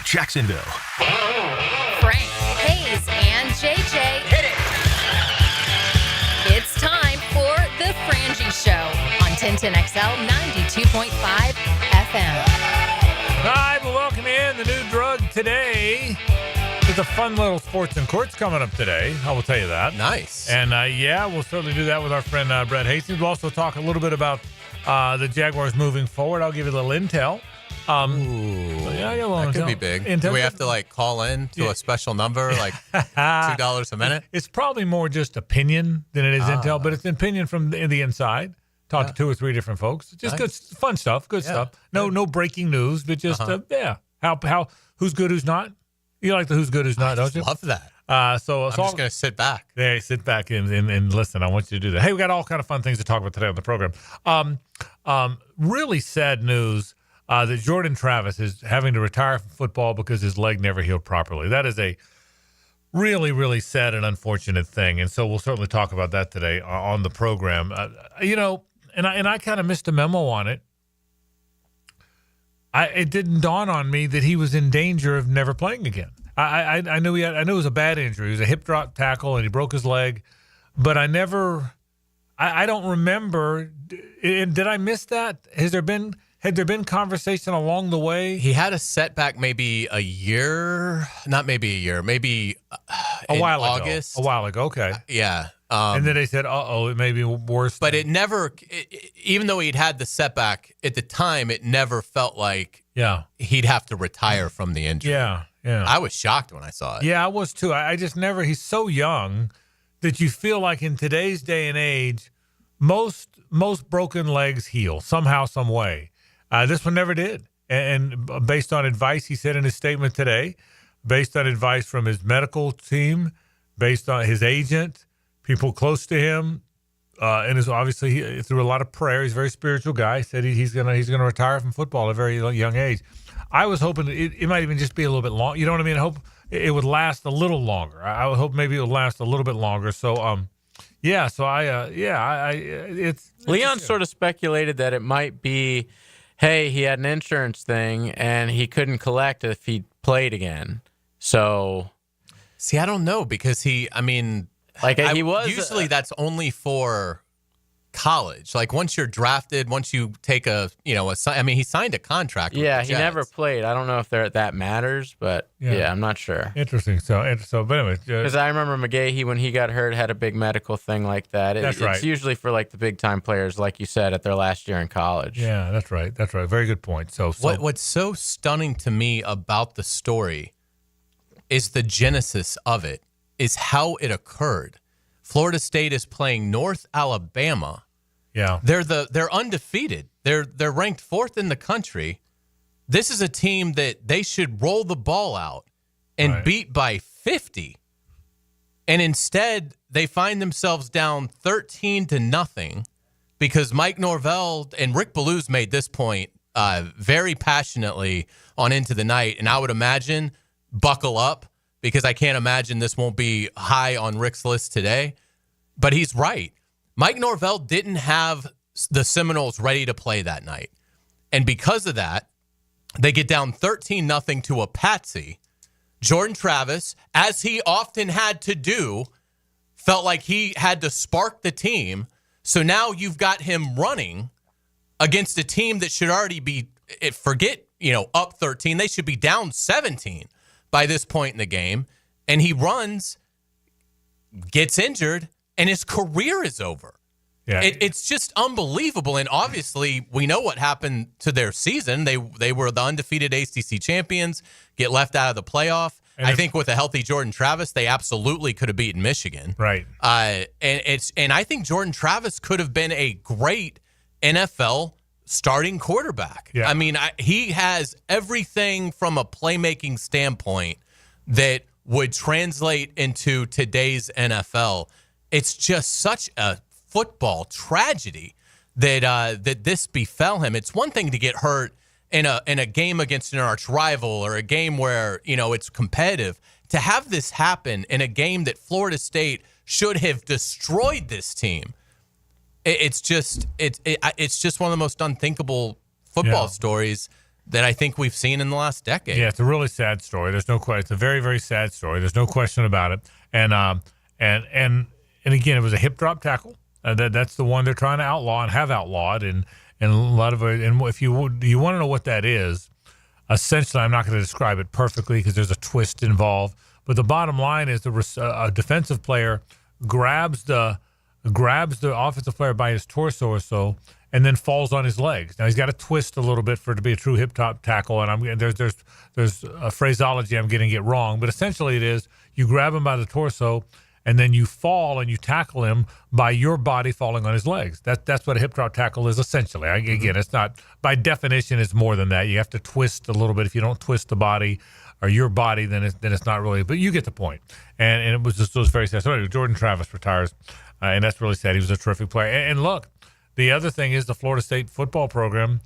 Jacksonville. Frank, Hays, and JJ. Hit it! It's time for the Frangie Show on 1010XL 92.5 FM. All right, well, welcome in. The new drug today. There's a fun little sports and courts coming up today. I will tell you that. Nice. And, we'll certainly do that with our friend Brett Hastings. We'll also talk a little bit about the Jaguars moving forward. I'll give you a little intel. That could be big. Do we have to, call in to a special number, $2 a minute? It's probably more just opinion than it is intel, but it's opinion from the inside. Talk to 2 or 3 different folks. Just good, fun stuff, good stuff. No breaking news, but just, how who's good, who's not. You like the who's good, who's not, don't you? Love that. So I'm just going to sit back. Yeah, sit back and listen. I want you to do that. Hey, we got all kind of fun things to talk about today on the program. Really sad news that Jordan Travis is having to retire from football because his leg never healed properly. That is a really, really sad and unfortunate thing. And so we'll certainly talk about that today on the program. And I kind of missed a memo on it. It didn't dawn on me that he was in danger of never playing again. I knew it was a bad injury. It was a hip drop tackle, and he broke his leg. But I don't remember. Did I miss that? Had there been conversation along the way? He had a setback maybe a August. A while ago, okay. Yeah. And then they said, it may be worse. But it never, even though he'd had the setback at the time, it never felt like he'd have to retire from the injury. Yeah. I was shocked when I saw it. Yeah, I was too. I just never, he's so young that you feel like in today's day and age, most broken legs heal somehow, some way. This one never did. And based on advice he said in his statement today, based on advice from his medical team, based on his agent, people close to him, and is obviously through a lot of prayer. He's a very spiritual guy. He said he's gonna retire from football at a very young age. I was hoping it might even just be a little bit long. You know what I mean? I hope it would last a little longer. I would hope maybe it would last a little bit longer. So it's Leon sort of speculated that it might be, hey, he had an insurance thing and he couldn't collect if he played again. So, see, I don't know because he was usually that's only for college. Like once you're drafted, once you take he signed a contract. Yeah, with the he never Jets. played. I don't know if that matters, but I'm not sure. Interesting. So, but anyway, because I remember McGahee when he got hurt had a big medical thing like that. That's right. It's usually for the big time players, like you said, at their last year in college. Yeah, that's right. Very good point. So what's so stunning to me about the story is the genesis of it, is how it occurred. Florida State is playing North Alabama. Yeah. They're undefeated. They're ranked 4th in the country. This is a team that they should roll the ball out and beat by 50. And instead, they find themselves down 13-0 because Mike Norvell and Rick Ballew's made this point very passionately on Into the Night. And I would imagine, buckle up, because I can't imagine this won't be high on Rick's list today. But he's right. Mike Norvell didn't have the Seminoles ready to play that night. And because of that, they get down 13-0 to a patsy. Jordan Travis, as he often had to do, felt like he had to spark the team. So now you've got him running against a team that should already be, up 13. They should be down 17 by this point in the game. And he runs, gets injured, and his career is over. Yeah. It's just unbelievable. And obviously, we know what happened to their season. They were the undefeated ACC champions, get left out of the playoff. And I think with a healthy Jordan Travis, they absolutely could have beaten Michigan. Right. And I think Jordan Travis could have been a great NFL starting quarterback. Yeah. I mean, he has everything from a playmaking standpoint that would translate into today's NFL. It's just such a football tragedy that this befell him. It's one thing to get hurt in a game against an arch rival or a game where it's competitive. To have this happen in a game that Florida State should have destroyed this team, it's just one of the most unthinkable football stories. that I think we've seen in the last decade. Yeah, it's a really sad story. There's no question. It's a very, very sad story. There's no question about it. And again, it was a hip drop tackle. That's the one they're trying to outlaw and have outlawed. And a lot of it. And if you want to know what that is, essentially, I'm not going to describe it perfectly because there's a twist involved. But the bottom line is a defensive player grabs the offensive player by his torso or so, and then falls on his legs. Now he's got to twist a little bit for it to be a true hip top tackle, and there's a phraseology I'm getting it wrong, but essentially it is you grab him by the torso, and then you fall and you tackle him by your body falling on his legs. That's what a hip drop tackle is essentially. Again, it's not by definition. It's more than that. You have to twist a little bit. If you don't twist the body or your body, then it's not really. But you get the point. And it was very sad. So anyway, Jordan Travis retires, and that's really sad. He was a terrific player. And look, the other thing is the Florida State football program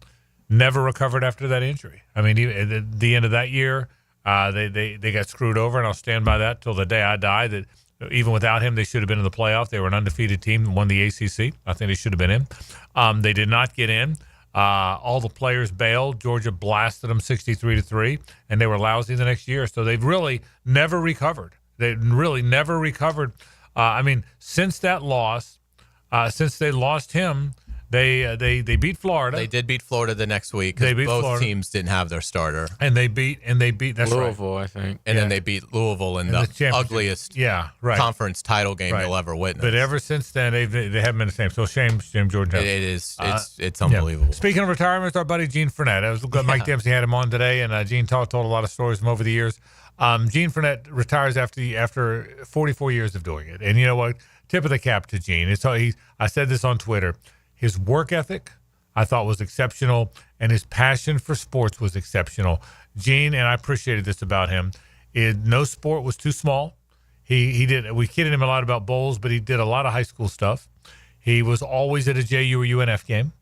never recovered after that injury. I mean, at the end of that year, they got screwed over, and I'll stand by that till the day I die. That even without him, they should have been in the playoff. They were an undefeated team, won the ACC. I think they should have been in. They did not get in. All the players bailed. Georgia blasted them 63-3, and they were lousy the next year. So they've really never recovered. They really never recovered. I mean, since that loss, since they lost him, they beat Florida. They did beat Florida the next week because both Florida. Teams didn't have their starter. And they beat that's Louisville, right. I think. And then they beat Louisville in the ugliest conference title game you'll ever witness. But ever since then, they haven't been the same. So shame, Jordan. It is. It's unbelievable. Yeah. Speaking of retirement, our buddy Gene Frenette. Mike Dempsey had him on today, and Gene told a lot of stories from over the years. Gene Frenette retires after 44 years of doing it. And you know what? Tip of the cap to Gene. I said this on Twitter. His work ethic, I thought, was exceptional, and his passion for sports was exceptional. Gene, and I appreciated this about him, no sport was too small. We kidded him a lot about bowls, but he did a lot of high school stuff. He was always at a JU or UNF game,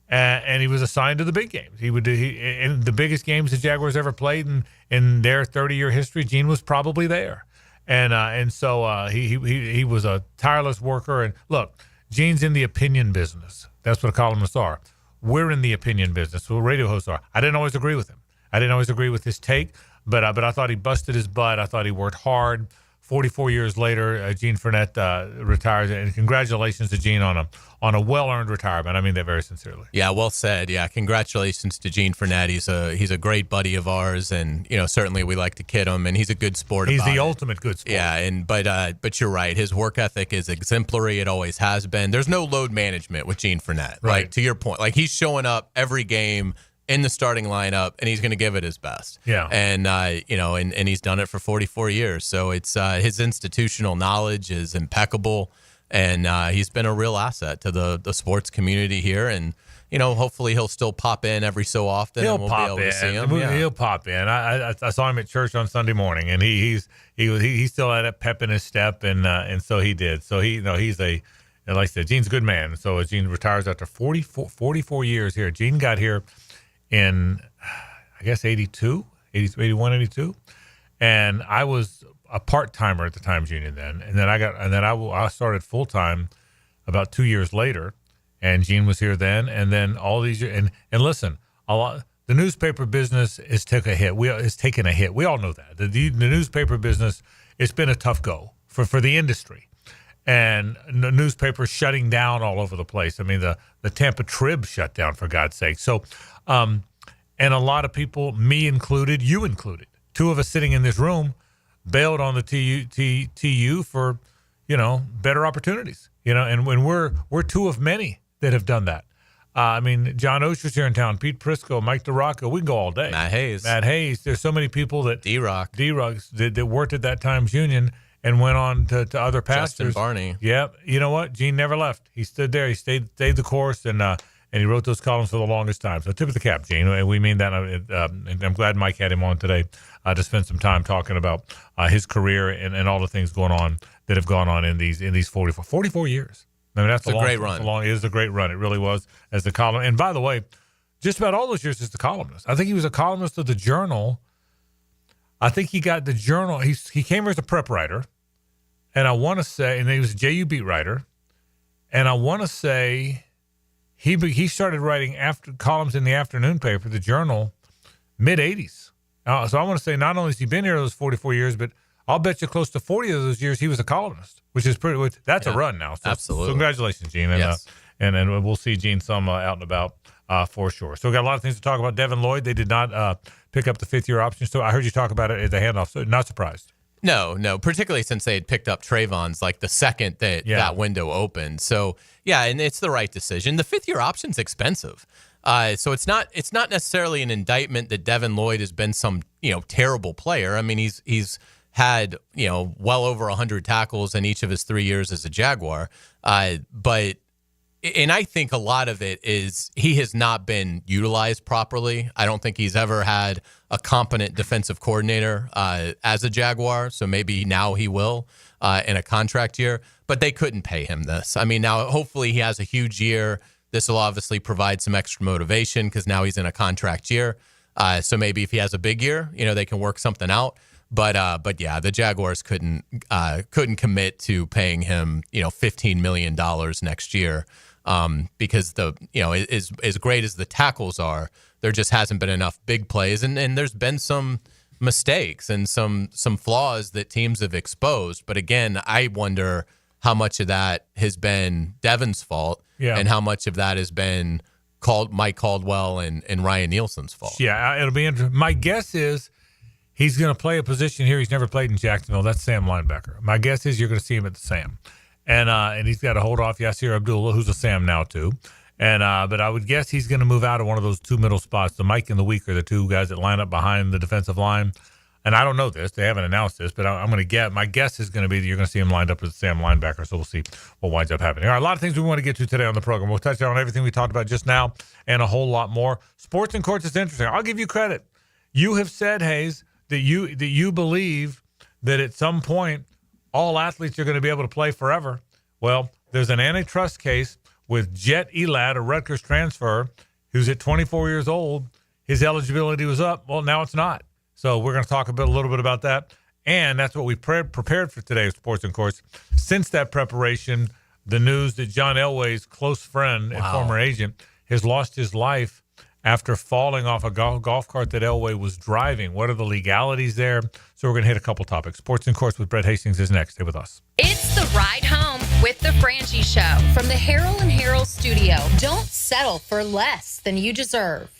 and he was assigned to the big games. In the biggest games the Jaguars ever played in their 30-year history, Gene was probably there. And so he was a tireless worker. And look, Gene's in the opinion business. That's what columnists are. We're in the opinion business. What radio hosts are. I didn't always agree with him. I didn't always agree with his take, but I thought he busted his butt. I thought he worked hard. 44 years later, Gene Frenette retires, and congratulations to Gene on a well-earned retirement. I mean that very sincerely. Yeah, well said. Yeah, congratulations to Gene Frenette. He's a great buddy of ours, and certainly we like to kid him, and he's a good sport. He's the ultimate good sport. Yeah, but you're right. His work ethic is exemplary. It always has been. There's no load management with Gene Frenette. Right. Like to your point, like he's showing up every game in the starting lineup, and he's going to give it his best. Yeah. And, and he's done it for 44 years. So it's his institutional knowledge is impeccable, and he's been a real asset to the sports community here. And, hopefully he'll still pop in every so often. He'll and we'll pop be able in. To see him. Yeah. He'll pop in. I saw him at church on Sunday morning, and he still had a pep in his step, and so he did. So he's like I said, Gene's a good man. So Gene retires after 44 years here. Gene got here in, I guess, 82, 81, 82. And I was a part-timer at the Times Union then. And then I started full-time about 2 years later. And Gene was here then. And then all these years. And listen, the newspaper business has taken a hit. We all know that. The newspaper business, it's been a tough go for the industry. And the newspapers shutting down all over the place. I mean, the Tampa Trib shut down, for God's sake. So, and a lot of people, me included, you included, two of us sitting in this room, bailed on the TU for, better opportunities. And when we're two of many that have done that. I mean, John Osher's here in town, Pete Prisco, Mike DeRocco, we can go all day. Matt Hays. There's so many people that D-Rocks that worked at that Times Union and went on to other pastors. Justin Barney. Yep. You know what? Gene never left. He stood there. He stayed the course, and he wrote those columns for the longest time. So tip of the cap, Gene. We mean that. And I'm glad Mike had him on today to spend some time talking about his career and all the things going on that have gone on in these 44 years. I mean, that's a great run. It is a great run. It really was as the column. And by the way, just about all those years as the columnist. I think he was a columnist of the Journal. I think he got the Journal. He came here as a prep writer, and I want to say, and he was a JU beat writer, and I want to say he started writing columns in the afternoon paper, the Journal, mid-'80s. So I want to say not only has he been here those 44 years, but I'll bet you close to 40 of those years he was a columnist, which is that's a run now. So, absolutely. So congratulations, Gene. And, yes. and we'll see Gene some out and about for sure. So we got a lot of things to talk about. Devin Lloyd, they did not pick up the fifth-year option. So I heard you talk about it as a handoff. So not surprised. No, particularly since they had picked up Trayvon's like the second that window opened. So, yeah, and it's the right decision. The fifth-year option's expensive. So it's not necessarily an indictment that Devin Lloyd has been some, terrible player. I mean, he's had, well over 100 tackles in each of his 3 years as a Jaguar. And I think a lot of it is he has not been utilized properly. I don't think he's ever had a competent defensive coordinator as a Jaguar, so maybe now he will in a contract year. But they couldn't pay him this. I mean, now hopefully he has a huge year. This will obviously provide some extra motivation because now he's in a contract year. So maybe if he has a big year, they can work something out. But yeah, the Jaguars couldn't commit to paying him, $15 million next year. Because as great as the tackles are, there just hasn't been enough big plays, and there's been some mistakes and some flaws that teams have exposed. But again, I wonder how much of that has been Devin's fault, and how much of that has been Mike Caldwell and Ryan Nielsen's fault. Yeah, it'll be interesting. My guess is he's going to play a position here he's never played in Jacksonville. That's Sam linebacker. My guess is you're going to see him at the Sam. And he's got to hold off Yasir Abdullah, who's a Sam now too. And but I would guess he's going to move out of one of those two middle spots. The Mike and the Weak are the two guys that line up behind the defensive line. And I don't know this; they haven't announced this, but I'm going to get. My guess is going to be that you're going to see him lined up as a Sam linebacker. So we'll see what winds up happening. All right, a lot of things we want to get to today on the program. We'll touch on everything we talked about just now and a whole lot more. Sports and courts is interesting. I'll give you credit. You have said, Hays, that you believe that at some point all athletes are going to be able to play forever. Well, there's an antitrust case with Jet Elad, a Rutgers transfer, who's at 24 years old. His eligibility was up. Well, now it's not. So we're going to talk a little bit about that. And that's what we prepared for today with Sports and Courts. Since that preparation, the news that John Elway's close friend and former agent has lost his life after falling off a golf cart that Elway was driving. What are the legalities there? So we're going to hit a couple topics. Sports and Courts with Brett Hastings is next. Stay with us. It's the ride home with the Frangie Show from the Harrell and Harrell studio. Don't settle for less than you deserve.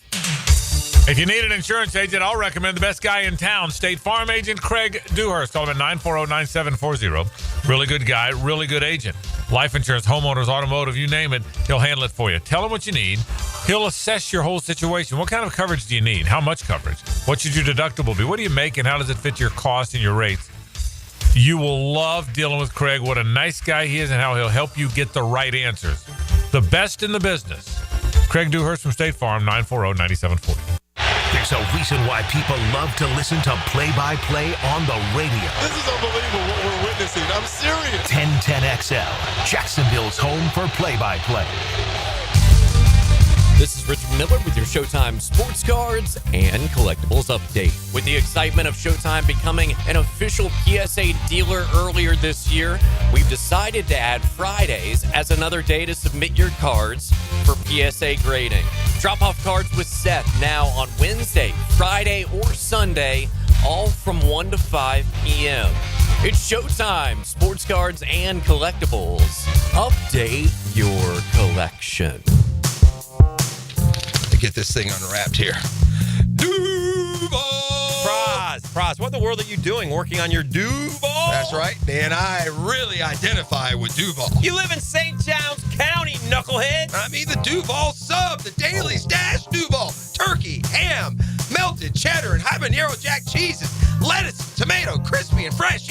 If you need an insurance agent, I'll recommend the best guy in town, State Farm agent Craig Dewhurst. Call him at 940-9740. Really good guy, really good agent. Life insurance, homeowners, automotive, you name it, he'll handle it for you. Tell him what you need. He'll assess your whole situation. What kind of coverage do you need? How much coverage? What should your deductible be? What do you make and how does it fit your cost and your rates? You will love dealing with Craig. What a nice guy he is and how he'll help you get the right answers. The best in the business. Craig Dewhurst from State Farm, 940-9740. There's a reason why people love to listen to play-by-play on the radio. This is unbelievable what we're witnessing. I'm serious. 1010XL, Jacksonville's home for play-by-play. This is Richard Miller with your Showtime Sports Cards and Collectibles Update. With the excitement of Showtime becoming an official PSA dealer earlier this year, we've decided to add Fridays as another day to submit your cards for PSA grading. Drop off cards with Seth now on Wednesday, Friday, or Sunday, all from 1 to 5 p.m. It's Showtime Sports Cards and Collectibles. Update your collection. Get this thing unwrapped here. Duval! Praz, what in the world are you doing working on your Duval? That's right, man. I really identify with Duval. You live in St. John's County, knucklehead. I mean the Duval sub, the Daily Stash Duval. Turkey, ham, melted cheddar, and habanero jack cheeses. Lettuce, tomato, crispy and fresh,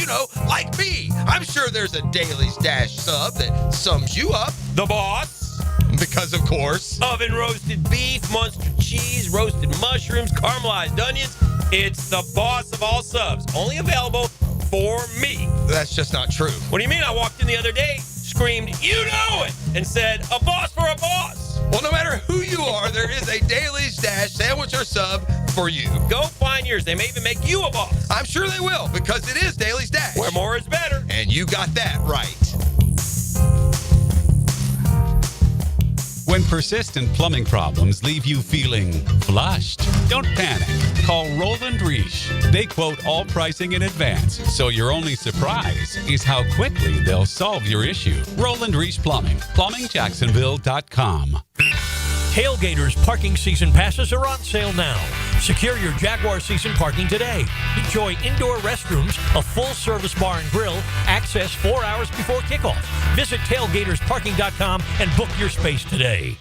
like me. I'm sure there's a Daily Stash sub that sums you up. The boss. Because, of course, oven roasted beef, Munster cheese, roasted mushrooms, caramelized onions. It's the boss of all subs. Only available for me. That's just not true. What do you mean? I walked in the other day, screamed, "You know it!" and said, "A boss for a boss." Well, no matter who you are, there is a Daily Stash sandwich or sub for you. Go find yours. They may even make you a boss. I'm sure they will, because it is Daily Stash. Where more is better. And you got that right. When persistent plumbing problems leave you feeling flushed, don't panic. Call Roland Reich. They quote all pricing in advance, so your only surprise is how quickly they'll solve your issue. Roland Reich Plumbing. PlumbingJacksonville.com. Tailgaters parking season passes are on sale now. Secure your Jaguar season parking today. Enjoy indoor restrooms, a full-service bar and grill, access 4 hours before kickoff. Visit tailgatersparking.com and book your space today.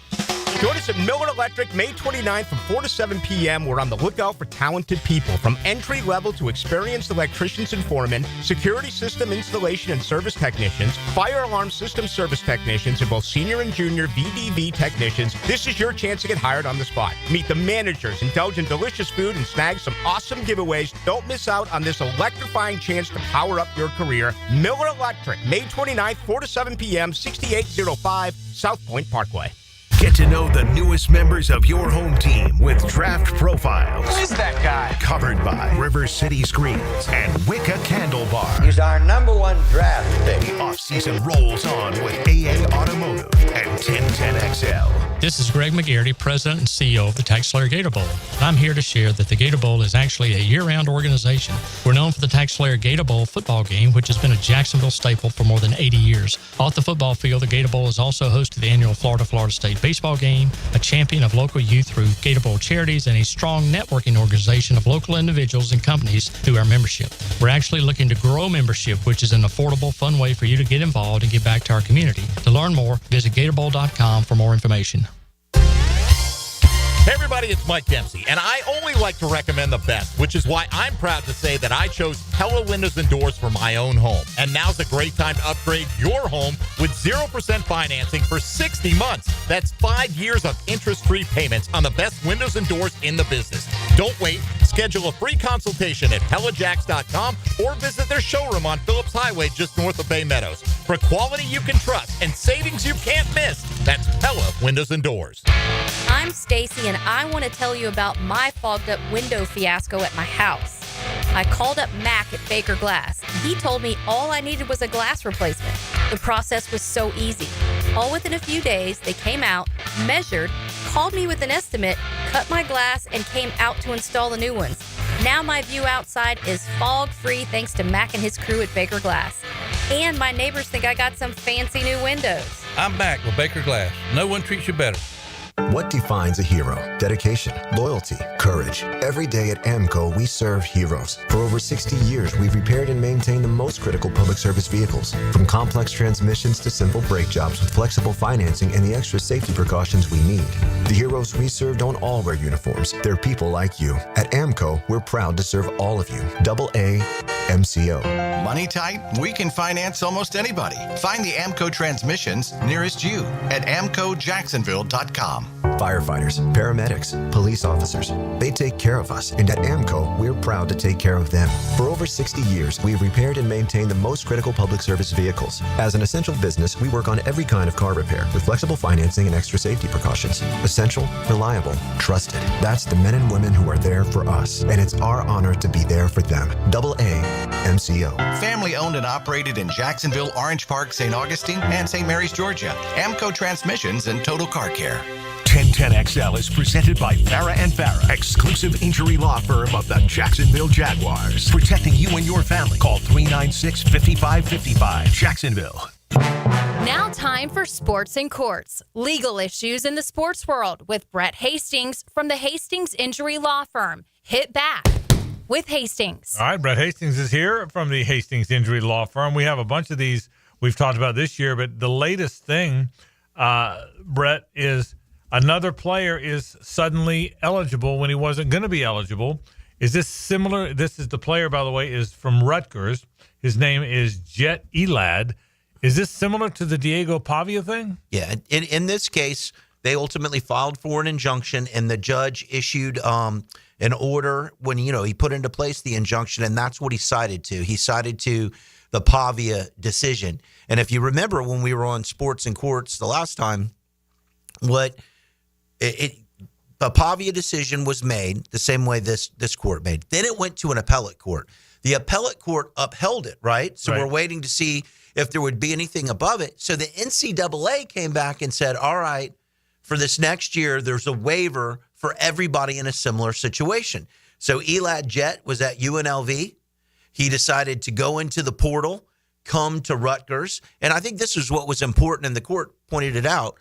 Join us at Miller Electric May 29th from 4 to 7 p.m. We're on the lookout for talented people, from entry-level to experienced electricians and foremen, security system installation and service technicians, fire alarm system service technicians, and both senior and junior VDV technicians. This is your chance to get hired on the spot. Meet the managers, indulge in delicious food, and snag some awesome giveaways. Don't miss out on this electrifying chance to power up your career. Miller Electric, May 29th, 4 to 7 p.m., 6805 South Point Parkway. Get to know the newest members of your home team with Draft Profiles. Who is that guy? Covered by River City Screens and Wicca Candle Bar. He's our #1 draft pick. The offseason rolls on with AA Automotive and 1010XL. This is Greg McGarity, President and CEO of the TaxSlayer Gator Bowl. I'm here to share that the Gator Bowl is actually a year-round organization. We're known for the TaxSlayer Gator Bowl football game, which has been a Jacksonville staple for more than 80 years. Off the football field, the Gator Bowl has also hosted the annual Florida State baseball game, a champion of local youth through Gator Bowl charities, and a strong networking organization of local individuals and companies through our membership. We're actually looking to grow membership, which is an affordable, fun way for you to get involved and give back to our community. To learn more, visit GatorBowl.com for more information. Hey everybody, it's Mike Dempsey, and I only like to recommend the best, which is why I'm proud to say that I chose Pella Windows and Doors for my own home. And now's a great time to upgrade your home with 0% financing for 60 months. That's 5 years of interest-free payments on the best windows and doors in the business. Don't wait. Schedule a free consultation at PellaJacks.com or visit their showroom on Phillips Highway just north of Bay Meadows. For quality you can trust and savings you can't miss, that's Pella Windows and Doors. I'm Stacy, and I want to tell you about my fogged up window fiasco at my house. I called up Mac at Baker Glass. He told me all I needed was a glass replacement. The process was so easy. All within a few days, they came out, measured, called me with an estimate, cut my glass, and came out to install the new ones. Now my view outside is fog-free thanks to Mac and his crew at Baker Glass. And my neighbors think I got some fancy new windows. I'm Mac with Baker Glass. No one treats you better. What defines a hero? Dedication, loyalty, courage. Every day at AMCO, we serve heroes. For over 60 years, we've repaired and maintained the most critical public service vehicles. From complex transmissions to simple brake jobs with flexible financing and the extra safety precautions we need. The heroes we serve don't all wear uniforms. They're people like you. At AMCO, we're proud to serve all of you. AA MCO. Money tight? We can finance almost anybody. Find the AMCO transmissions nearest you at AMCOJacksonville.com. Firefighters, paramedics, police officers, they take care of us, and at AMCO, we're proud to take care of them. For over 60 years, we've repaired and maintained the most critical public service vehicles. As an essential business, we work on every kind of car repair with flexible financing and extra safety precautions. Essential, reliable, trusted. That's the men and women who are there for us, and it's our honor to be there for them. AA MCO. Family owned and operated in Jacksonville, Orange Park, St. Augustine, and St. Mary's, Georgia. AMCO Transmissions and Total Car Care. 1010XL is presented by Farah & Farah, exclusive injury law firm of the Jacksonville Jaguars. Protecting you and your family. Call 396-5555. Jacksonville. Now time for Sports and Courts, legal issues in the sports world with Brett Hastings from the Hastings Injury Law Firm. Hit back with Hastings. All right, Brett Hastings is here from the Hastings Injury Law Firm. We have a bunch of these we've talked about this year, but the latest thing, Brett, is another player is suddenly eligible when he wasn't going to be eligible. Is this similar? This is the player, by the way, is from Rutgers. His name is Jet Elad. Is this similar to the Diego Pavia thing? Yeah. In this case, they ultimately filed for an injunction, and the judge issued an order when, he put into place the injunction, and that's what he cited to. He cited to the Pavia decision. And if you remember when we were on Sports and Courts the last time, the Pavia decision was made the same way this court made. Then it went to an appellate court. The appellate court upheld it, right? So We're waiting to see if there would be anything above it. So the NCAA came back and said, all right, for this next year, there's a waiver for everybody in a similar situation. So Elad Jett was at UNLV. He decided to go into the portal, come to Rutgers. And I think this is what was important, and the court pointed it out.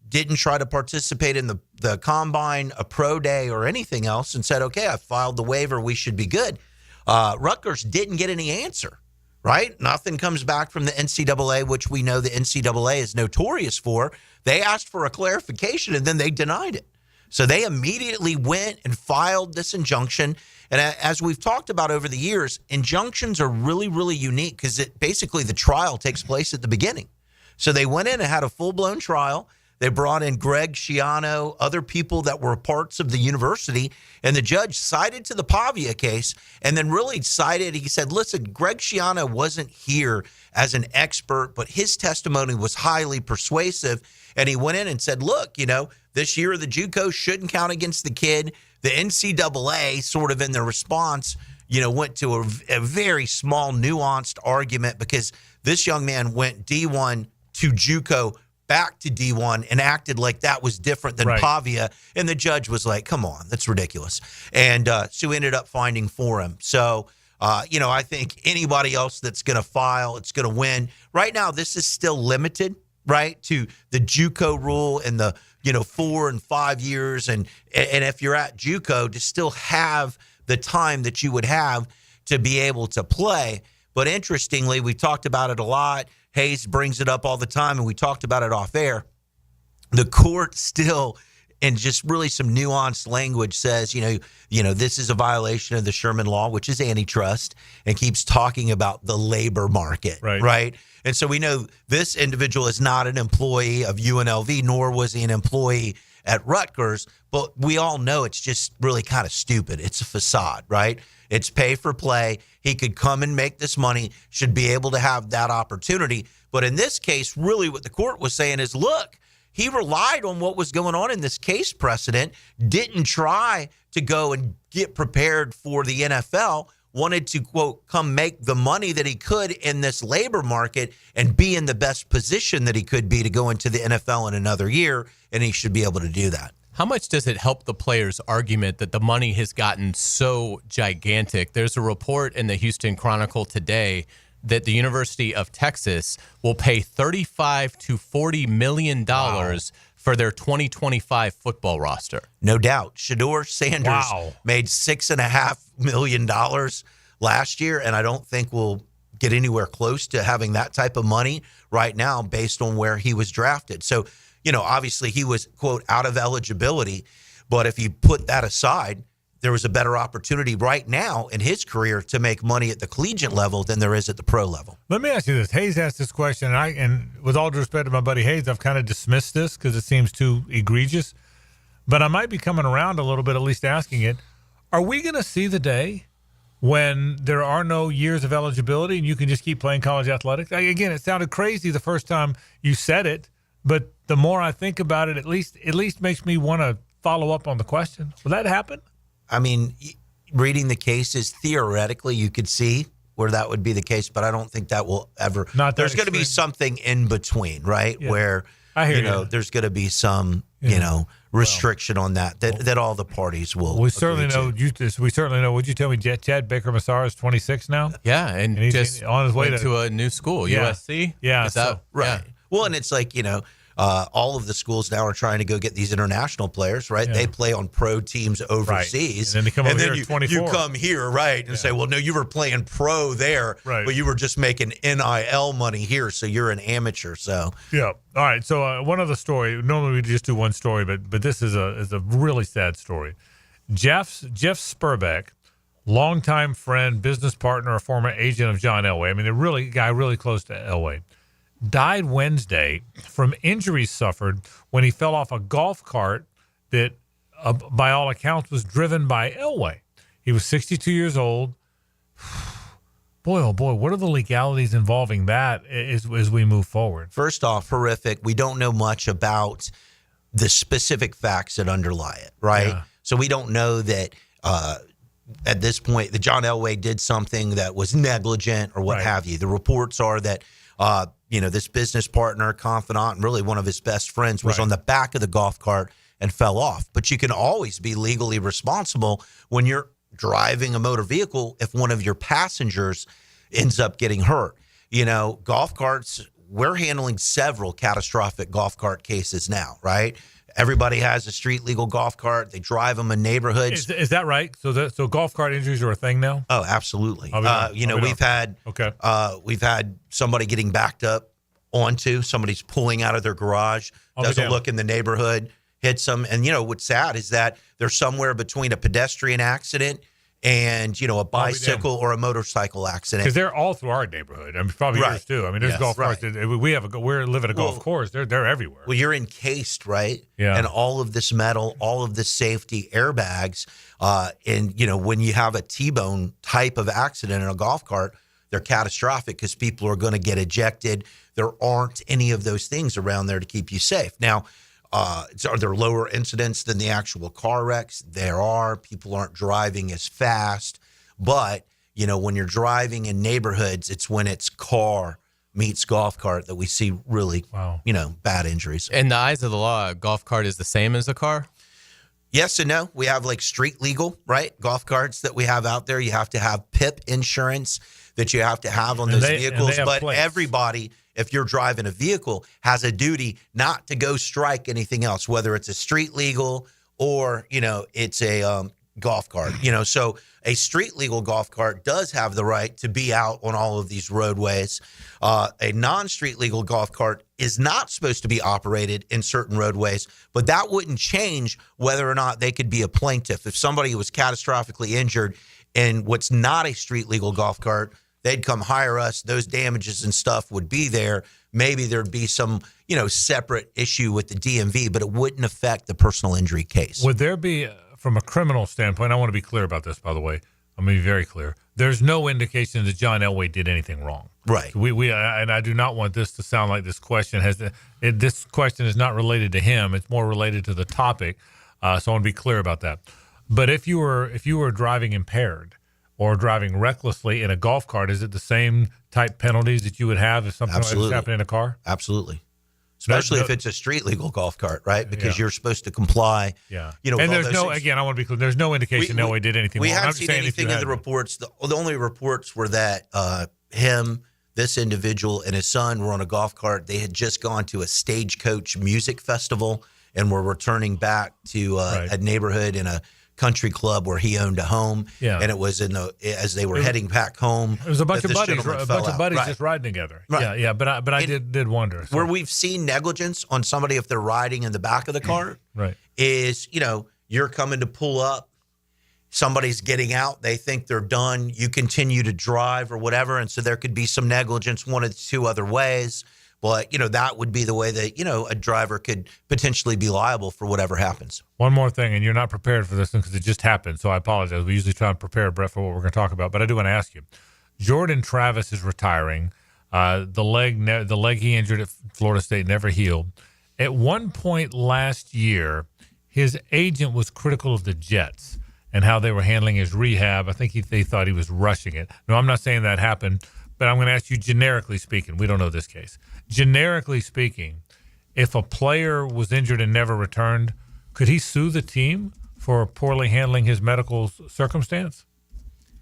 Didn't try to participate in the combine, a pro day, or anything else, and said, okay, I filed the waiver. We should be good. Rutgers didn't get any answer, right? Nothing comes back from the NCAA, which we know the NCAA is notorious for. They asked for a clarification, and then they denied it. So they immediately went and filed this injunction. And as we've talked about over the years, injunctions are really, really unique because basically the trial takes place at the beginning. So they went in and had a full-blown trial. They brought in Greg Schiano, other people that were parts of the university, and the judge cited to the Pavia case and then really cited, he said, listen, Greg Schiano wasn't here as an expert, but his testimony was highly persuasive. And he went in and said, look, this year the JUCO shouldn't count against the kid. The NCAA sort of in their response, went to a very small, nuanced argument because this young man went D1 to JUCO back to D1 and acted like that was different than Pavia. And the judge was like, come on, that's ridiculous. And so ended up finding for him. So, I think anybody else that's going to file, it's going to win. Right now, this is still limited, right, to the JUCO rule and the, 4 and 5 years. And if you're at JUCO, to still have the time that you would have to be able to play. But interestingly, we talked about it a lot. Hays brings it up all the time, and we talked about it off air. The court still, and just really some nuanced language, says, this is a violation of the Sherman Law, which is antitrust, and keeps talking about the labor market, right? And so we know this individual is not an employee of UNLV, nor was he an employee at Rutgers, but we all know it's just really kind of stupid. It's a facade, right? It's pay for play. He could come and make this money, should be able to have that opportunity. But in this case, really what the court was saying is, look, he relied on what was going on in this case precedent, didn't try to go and get prepared for the NFL, wanted to, quote, come make the money that he could in this labor market and be in the best position that he could be to go into the NFL in another year, and he should be able to do that. How much does it help the player's argument that the money has gotten so gigantic? There's a report in the Houston Chronicle today that the University of Texas will pay $35 to $40 million for their 2025 football roster. No doubt. Shedeur Sanders made $6.5 million last year, and I don't think we'll get anywhere close to having that type of money right now based on where he was drafted. So, obviously he was, quote, out of eligibility, but if you put that aside, there was a better opportunity right now in his career to make money at the collegiate level than there is at the pro level. Let me ask you this. Hays asked this question, and with all due respect to my buddy Hays, I've kind of dismissed this because it seems too egregious, but I might be coming around a little bit, at least asking it. Are we going to see the day when there are no years of eligibility and you can just keep playing college athletics? Again, it sounded crazy the first time you said it, but the more I think about it, at least makes me want to follow up on the question. Will that happen? I mean, reading the cases, theoretically, you could see where that would be the case, but I don't think that will ever. There's going to be something in between, right? Yeah. Where, there's going to be some, restriction on that all the parties will. We certainly know. We certainly know. Would you tell me Chad Baker-Massar is 26 now? Yeah, and he's just on his way to a new school, USC. Yeah, right. Yeah. Well, and it's like, all of the schools now are trying to go get these international players, right? Yeah. They play on pro teams overseas. Right. And then they come over here at 24. You come here, right, and say, well, no, you were playing pro there, but you were just making NIL money here, so you're an amateur. So yeah. All right. So one other story. Normally we just do one story, but this is a really sad story. Jeff Spurbeck, longtime friend, business partner, a former agent of John Elway. I mean, a guy really close to Elway. Died Wednesday from injuries suffered when he fell off a golf cart that, by all accounts, was driven by Elway. He was 62 years old. Boy, oh boy, what are the legalities involving that as we move forward? First off, horrific. We don't know much about the specific facts that underlie it, right? Yeah. So we don't know that at this point that John Elway did something that was negligent or what have you. The reports are that this business partner, confidant, and really one of his best friends was on the back of the golf cart and fell off. But you can always be legally responsible when you're driving a motor vehicle if one of your passengers ends up getting hurt. Golf carts, we're handling several catastrophic golf cart cases now, right? Everybody has a street legal golf cart. They drive them in neighborhoods. Is that right? So golf cart injuries are a thing now? Oh, absolutely. We've had somebody getting backed up onto, somebody's pulling out of their garage, doesn't look in the neighborhood, hits them. And, what's sad is that they're somewhere between a pedestrian accident and, a bicycle or a motorcycle accident. Because they're all through our neighborhood. I mean, probably yours too. I mean, there's golf carts. We're living a golf course. They're everywhere. Well, you're encased, right? Yeah. And all of this metal, all of this safety, airbags. And, when you have a T-bone type of accident in a golf cart, they're catastrophic because people are going to get ejected. There aren't any of those things around there to keep you safe. Now, are there lower incidents than the actual car wrecks? There are. People aren't driving as fast. But, when you're driving in neighborhoods, it's when it's car meets golf cart that we see really, bad injuries. In the eyes of the law, a golf cart is the same as a car? Yes and no. We have like street legal, right? Golf carts that we have out there. You have to have PIP insurance that you have to have on those vehicles. But everybody, if you're driving a vehicle, has a duty not to go strike anything else, whether it's a street legal or, it's a golf cart. So a street legal golf cart does have the right to be out on all of these roadways. A non-street legal golf cart is not supposed to be operated in certain roadways, but that wouldn't change whether or not they could be a plaintiff. If somebody was catastrophically injured in what's not a street legal golf cart, they'd come hire us. Those damages and stuff would be there. Maybe there'd be some, separate issue with the DMV, but it wouldn't affect the personal injury case. Would there be, from a criminal standpoint, I want to be clear about this, by the way. I'm going to be very clear. There's no indication that John Elway did anything wrong. Right. And I do not want this to sound like this question this question is not related to him. It's more related to the topic. So I want to be clear about that. But if you were driving impaired or driving recklessly in a golf cart, is it the same type penalties that you would have if something like this happened in a car? Absolutely. Especially if it's a street legal golf cart, right? Because you're supposed to comply. Yeah. And there's no, again, I want to be clear, there's no indication Elway did anything wrong. We haven't seen anything in the reports. The only reports were that this individual and his son were on a golf cart. They had just gone to a Stagecoach music festival and were returning back to a neighborhood in a country club where he owned a home. Yeah. And it was as they were heading back home. It was a bunch of buddies just riding together. Right. Yeah. But I did wonder. So. Where we've seen negligence on somebody if they're riding in the back of the car, right, is, you're coming to pull up, somebody's getting out, they think they're done, you continue to drive or whatever, and so there could be some negligence one of the two other ways. But, that would be the way that, a driver could potentially be liable for whatever happens. One more thing, and you're not prepared for this one because it just happened, so I apologize. We usually try and prepare, Brett, for what we're going to talk about, but I do want to ask you. Jordan Travis is retiring. The leg he injured at Florida State never healed. At one point last year, his agent was critical of the Jets and how they were handling his rehab. I think they thought he was rushing it. No, I'm not saying that happened, but I'm going to ask you generically speaking. We don't know this case. Generically speaking, if a player was injured and never returned, could he sue the team for poorly handling his medical circumstance?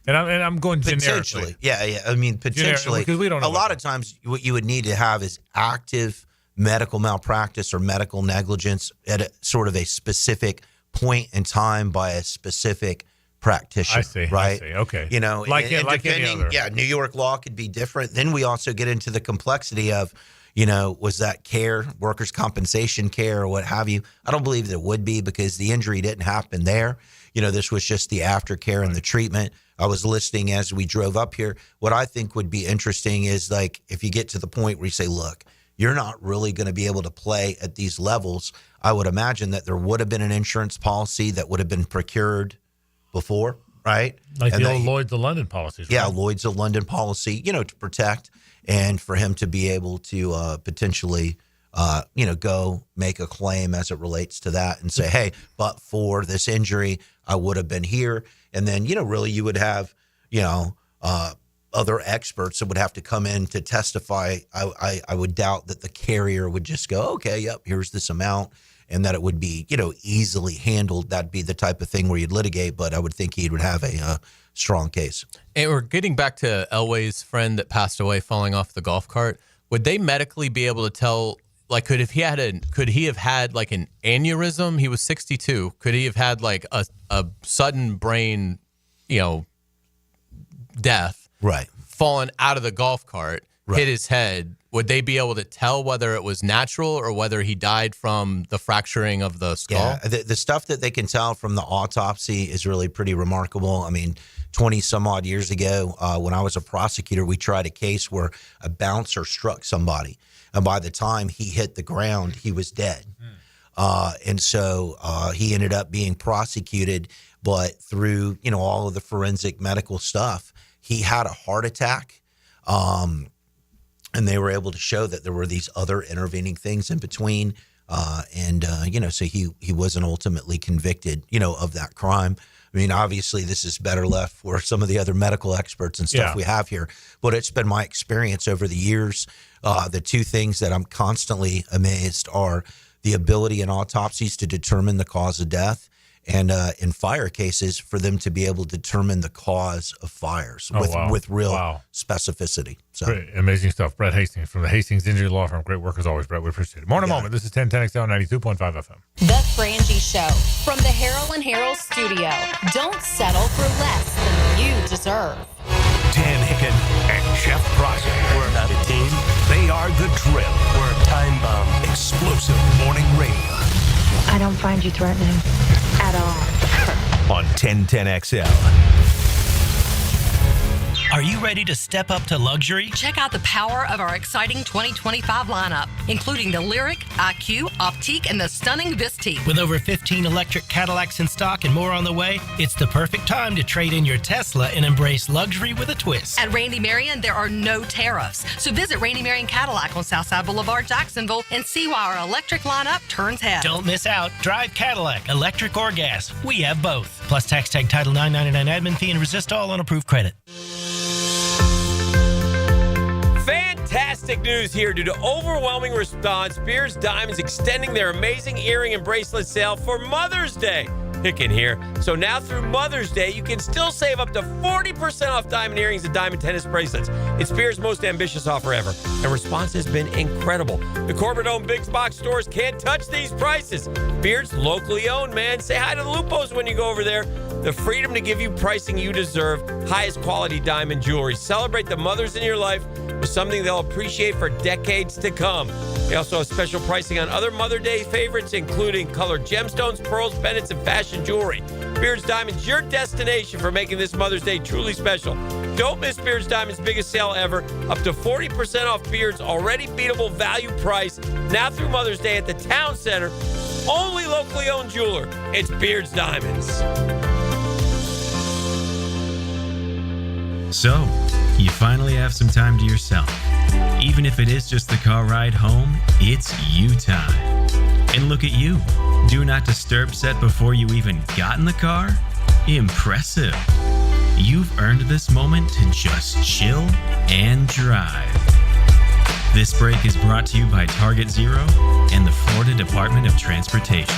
And I'm going generically. Yeah. I mean, potentially. Because we don't know. A lot of times what you would need to have is active medical malpractice or medical negligence at a sort of a specific point in time by a specific practitioner. I see. Right? I see. Okay. Like any other. Yeah, New York law could be different. Then we also get into the complexity of, was that care, workers' compensation care or what have you? I don't believe that it would be because the injury didn't happen there. This was just the aftercare and the treatment. I was listening as we drove up here. What I think would be interesting is like if you get to the point where you say, look, you're not really going to be able to play at these levels. I would imagine that there would have been an insurance policy that would have been procured before, right? Like the old Lloyd's of London policies. Right? Yeah, Lloyd's of London policy, to protect and for him to be able to potentially, go make a claim as it relates to that and say, hey, but for this injury, I would have been here. And then, really you would have, other experts that would have to come in to testify. I would doubt that the carrier would just go, okay, yep, here's this amount. and that it would be, easily handled. That'd be the type of thing where you'd litigate, but I would think he would have a strong case. And we're getting back to Elway's friend that passed away falling off the golf cart. Would they medically be able to tell, like, could he have had like an aneurysm? He was 62. Could he have had like a sudden brain, death? Right. Fallen out of the golf cart, hit his head. Would they be able to tell whether it was natural or whether he died from the fracturing of the skull? Yeah, the stuff that they can tell from the autopsy is really pretty remarkable. I mean, 20 some odd years ago, when I was a prosecutor, we tried a case where a bouncer struck somebody. And by the time he hit the ground, he was dead. And so he ended up being prosecuted, but through, all of the forensic medical stuff, he had a heart attack. And they were able to show that there were these other intervening things in between. So he wasn't ultimately convicted, of that crime. I mean, obviously, this is better left for some of the other medical experts and stuff we have here. But it's been my experience over the years. The two things that I'm constantly amazed are the ability in autopsies to determine the cause of death, and in fire cases for them to be able to determine the cause of fires with real specificity. So great, amazing stuff. Brett Hastings from the Hastings Injury Law Firm. Great work as always, Brett. We appreciate it. More in a moment. This is 1010XL 92.5 FM. The Frangie Show from the Harold and Harold studio. Don't settle for less than you deserve. Dan Hicken and Jeff Crossett. We're not a team. They are the drill. We're a time bomb. Explosive morning radio. I don't find you threatening at all. On 1010XL. Are you ready to step up to luxury? Check out the power of our exciting 2025 lineup, including the Lyric, IQ, Optique, and the stunning Vistique. With over 15 electric Cadillacs in stock and more on the way, it's the perfect time to trade in your Tesla and embrace luxury with a twist. At Randy Marion, there are no tariffs. So visit Randy Marion Cadillac on Southside Boulevard, Jacksonville, and see why our electric lineup turns heads. Don't miss out. Drive Cadillac, electric or gas. We have both. Plus tax tag title $9.99 admin fee and resist all on approved credit. Fantastic news here. Due to overwhelming response, Beers Diamonds extending their amazing earring and bracelet sale for Mother's Day. Hicken here. So now through Mother's Day, you can still save up to 40% off diamond earrings and diamond tennis bracelets. It's Beers' most ambitious offer ever, and response has been incredible. The corporate-owned big box stores can't touch these prices. Beers locally owned, man. Say hi to the Lupos when you go over there. The freedom to give you pricing you deserve, highest quality diamond jewelry. Celebrate the mothers in your life with something they'll appreciate for decades to come. They also have special pricing on other Mother Day favorites, including colored gemstones, pearls, pendants, and fashion jewelry. Beards Diamonds, your destination for making this Mother's Day truly special. Don't miss Beards Diamonds' biggest sale ever. Up to 40% off Beards' already beatable value price. Now through Mother's Day at the Town Center. Only locally owned jeweler. It's Beards Diamonds. So, you finally have some time to yourself. Even if it is just the car ride home, it's you time. And look at you. Do not disturb set before you even got in the car? Impressive. You've earned this moment to just chill and drive. This break is brought to you by Target Zero and the Florida Department of Transportation.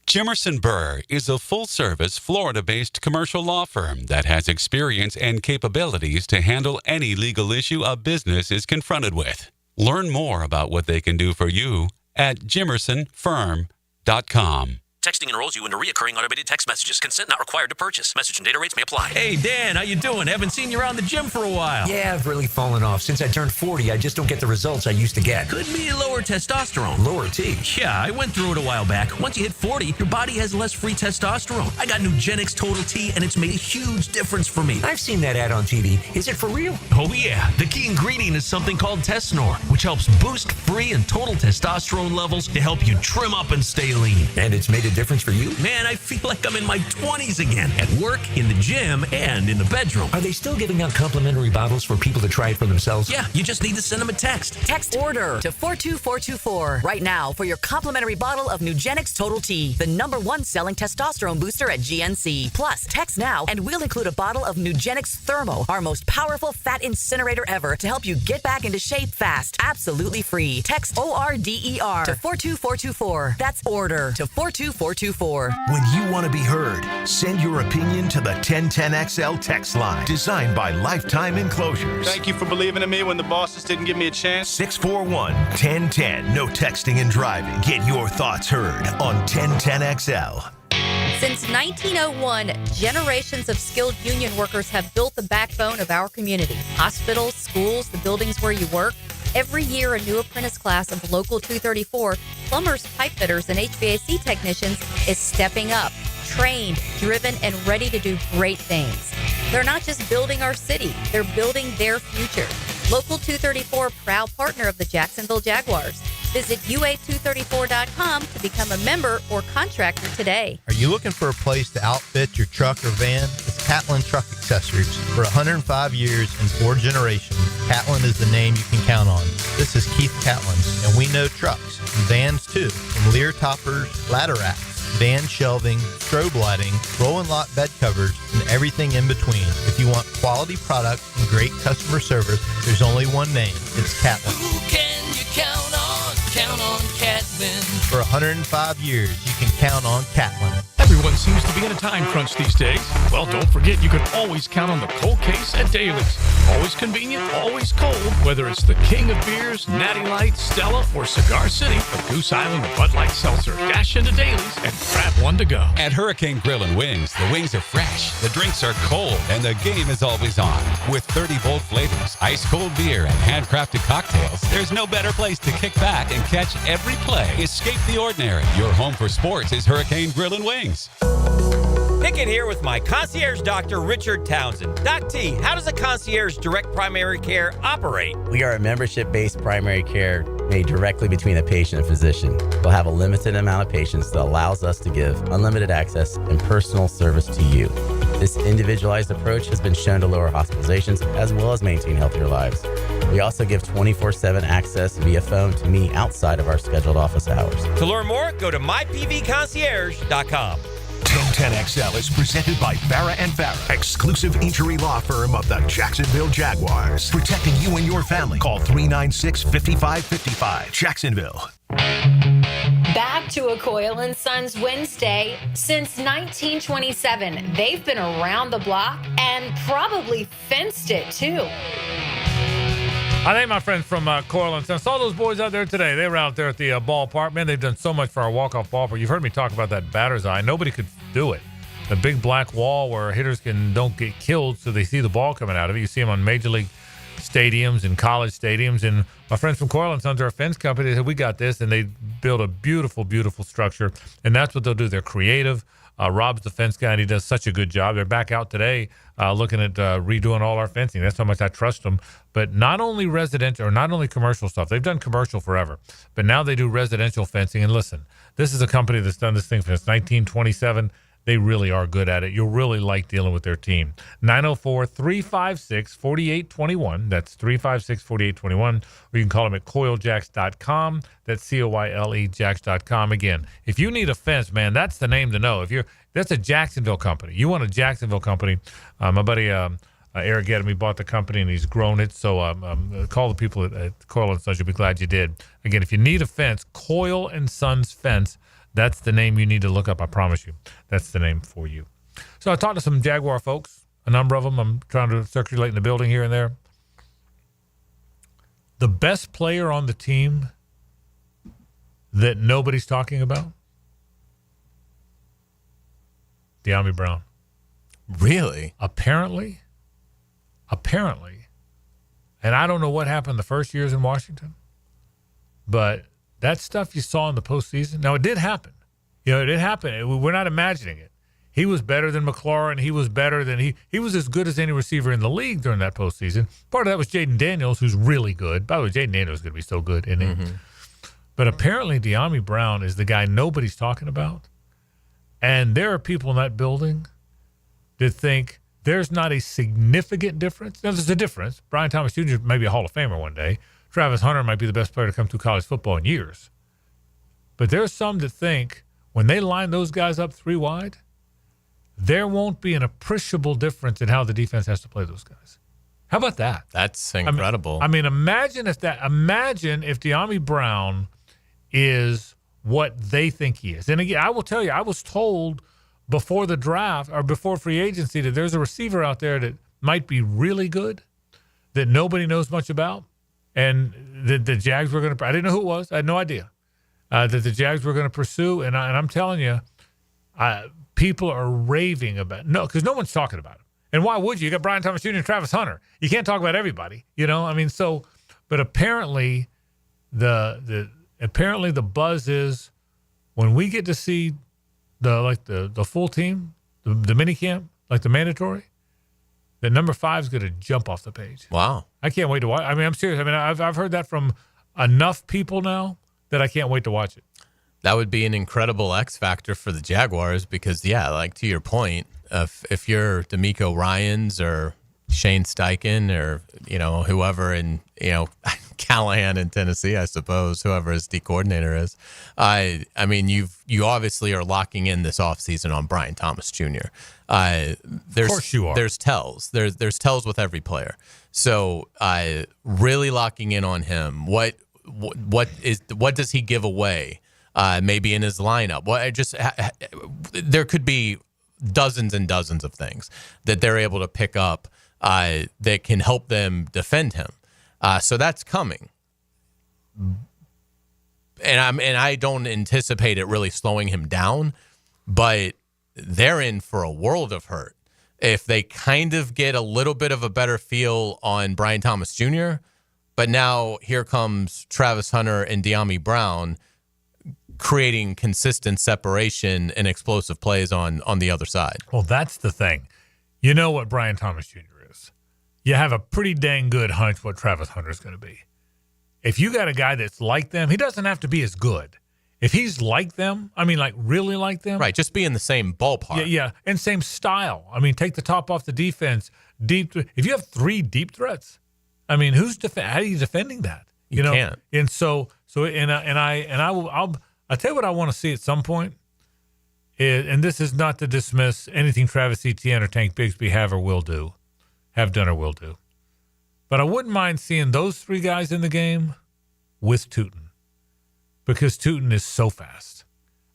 Jimerson Burr is a full-service, Florida-based commercial law firm that has experience and capabilities to handle any legal issue a business is confronted with. Learn more about what they can do for you at jimersonfirm.com. Texting enrolls you into recurring automated text messages. Consent not required to purchase. Message and data rates may apply. Hey, Dan, how you doing? Haven't seen you around the gym for a while. Yeah, I've really fallen off. Since I turned 40, I just don't get the results I used to get. Could be lower testosterone. Lower T? Yeah, I went through it a while back. Once you hit 40, your body has less free testosterone. I got Nugenix Total T, and it's made a huge difference for me. I've seen that ad on TV. Is it for real? Oh, yeah. The key ingredient is something called Tesnor, which helps boost free and total testosterone levels to help you trim up and stay lean. And it's made a difference for you? Man, I feel like I'm in my 20s again. At work, in the gym, and in the bedroom. Are they still giving out complimentary bottles for people to try it for themselves? Yeah, you just need to send them a text. Text ORDER to 42424 right now for your complimentary bottle of Nugenix Total T, the #1 selling testosterone booster at GNC. Plus, text now and we'll include a bottle of Nugenix Thermo, our most powerful fat incinerator ever, to help you get back into shape fast. Absolutely free. Text ORDER to 42424. That's ORDER to 42424. When you want to be heard, send your opinion to the 1010XL text line, designed by Lifetime Enclosures. Thank you for believing in me when the bosses didn't give me a chance. 641-1010. No texting and driving. Get your thoughts heard on 1010XL. Since 1901, generations of skilled union workers have built the backbone of our community. Hospitals, schools, the buildings where you work. Every year, a new apprentice class of Local 234, plumbers, pipe fitters, and HVAC technicians is stepping up, trained, driven, and ready to do great things. They're not just building our city, they're building their future. Local 234, proud partner of the Jacksonville Jaguars. Visit UA234.com to become a member or contractor today. Are you looking for a place to outfit your truck or van? It's Catlin Truck Accessories. For 105 years and 4 generations, Catlin is the name you can count on. This is Keith Catlin, and we know trucks and vans too, from Lear toppers, ladder racks, van shelving, strobe lighting, roll and lock bed covers, and everything in between. If you want quality product and great customer service, there's only one name. It's Catlin. Who can you count on? Count on Catlin. For 105 years, you can count on Catlin. Everyone seems to be in a time crunch these days. Well, don't forget you can always count on the cold case at Daly's. Always convenient, always cold. Whether it's the king of beers, Natty Light, Stella, or Cigar City, the Goose Island or Bud Light Seltzer. Dash into Daly's and grab one to go. At Hurricane Grill and Wings, the wings are fresh, the drinks are cold, and the game is always on. With 30 bold flavors, ice-cold beer, and handcrafted cocktails, there's no better place to kick back and catch every play. Escape the ordinary. Your home for sports is Hurricane Grill and Wings. Pickett here with my concierge doctor, Richard Townsend. Doc T, how does a concierge direct primary care operate? We are a membership-based primary care made directly between a patient and physician. We'll have a limited amount of patients that allows us to give unlimited access and personal service to you. This individualized approach has been shown to lower hospitalizations as well as maintain healthier lives. We also give 24/7 access via phone to me outside of our scheduled office hours. To learn more, go to mypvconcierge.com. 1010XL is presented by Farah & Farah, exclusive injury law firm of the Jacksonville Jaguars. Protecting you and your family. Call 396-5555. Jacksonville. Back to a Coyle & Sons Wednesday. Since 1927, they've been around the block and probably fenced it too. I thank my friends from Coyle & Sons. Saw those boys out there today. They were out there at the ballpark. Man, they've done so much for our walk-off ballpark. You've heard me talk about that batter's eye. Nobody could do it. The big black wall where hitters don't get killed so they see the ball coming out of it. You see them on major league stadiums and college stadiums. And my friends from Coyle & Sons are a fence company. They said, we got this. And they build a beautiful, beautiful structure. And that's what they'll do. They're creative. Rob's the fence guy, and he does such a good job. They're back out today looking at redoing all our fencing. That's how much I trust them. But not only residential or not only commercial stuff. They've done commercial forever. But now they do residential fencing. And listen, this is a company that's done this thing since 1927. They really are good at it. You'll really like dealing with their team. 904-356-4821. That's 356-4821. Or you can call them at coiljacks.com. That's COYLE Jacks.com. Again, if you need a fence, man, that's the name to know. That's a Jacksonville company. You want a Jacksonville company. My buddy Eric Gedemy bought the company, and he's grown it. So call the people at Coyle & Sons. You'll be glad you did. Again, if you need a fence, Coyle & Sons Fence. That's the name you need to look up, I promise you. That's the name for you. So I talked to some Jaguar folks, a number of them. I'm trying to circulate in the building here and there. The best player on the team that nobody's talking about? De'Ami Brown. Really? Apparently. And I don't know what happened the first years in Washington, but that stuff you saw in the postseason. Now, it did happen. It did happen. We're not imagining it. He was better than McLaurin. He was better than he was as good as any receiver in the league during that postseason. Part of that was Jaden Daniels, who's really good. By the way, Jaden Daniels is going to be so good, isn't he? Mm-hmm. But apparently, De'Ami Brown is the guy nobody's talking about. And there are people in that building that think there's not a significant difference. Now, there's a difference. Brian Thomas Jr. may be a Hall of Famer one day. Travis Hunter might be the best player to come through college football in years. But there's some that think when they line those guys up 3 wide, there won't be an appreciable difference in how the defense has to play those guys. How about that? That's incredible. I mean, imagine if De'Ami Brown is what they think he is. And again, I will tell you, I was told before the draft or before free agency that there's a receiver out there that might be really good that nobody knows much about, and that the Jags were going to – I didn't know who it was. I had no idea that the Jags were going to pursue. And I'm telling you, people are raving about it. No, because no one's talking about it. And why would you? You got Brian Thomas Jr. and Travis Hunter. You can't talk about everybody, you know? I mean, so – but apparently the buzz is when we get to see the full team, the mini camp, like the mandatory, the number 5 is going to jump off the page. Wow. I can't wait to watch. I mean, I'm serious. I mean, I've heard that from enough people now that I can't wait to watch it. That would be an incredible X factor for the Jaguars because, yeah, like to your point, if you're D'Amico Ryans or Shane Steichen or, you know, whoever in, you know, Callahan in Tennessee, I suppose, whoever his D coordinator is. I mean, you obviously are locking in this offseason on Brian Thomas Jr. Of course you are. There's tells. There's tells with every player. So really locking in on him. What does he give away? Maybe in his lineup. There could be dozens and dozens of things that they're able to pick up that can help them defend him. So that's coming, and I don't anticipate it really slowing him down, but they're in for a world of hurt if they kind of get a little bit of a better feel on Brian Thomas Jr. But now here comes Travis Hunter and De'Ami Brown creating consistent separation and explosive plays on the other side. Well, that's the thing. You know what Brian Thomas Jr. is. You have a pretty dang good hunch what Travis Hunter is going to be. If you got a guy that's like them, he doesn't have to be as good. If he's like them, I mean, like really like them. Right, just be in the same ballpark. Yeah, and same style. I mean, take the top off the defense. If you have 3 deep threats, I mean, how are you defending that? You know? Can't. And I'll tell you what I want to see at some point. And this is not to dismiss anything Travis Etienne or Tank Bigsby have done or will do. But I wouldn't mind seeing those 3 guys in the game with Tootin, because Tootin is so fast.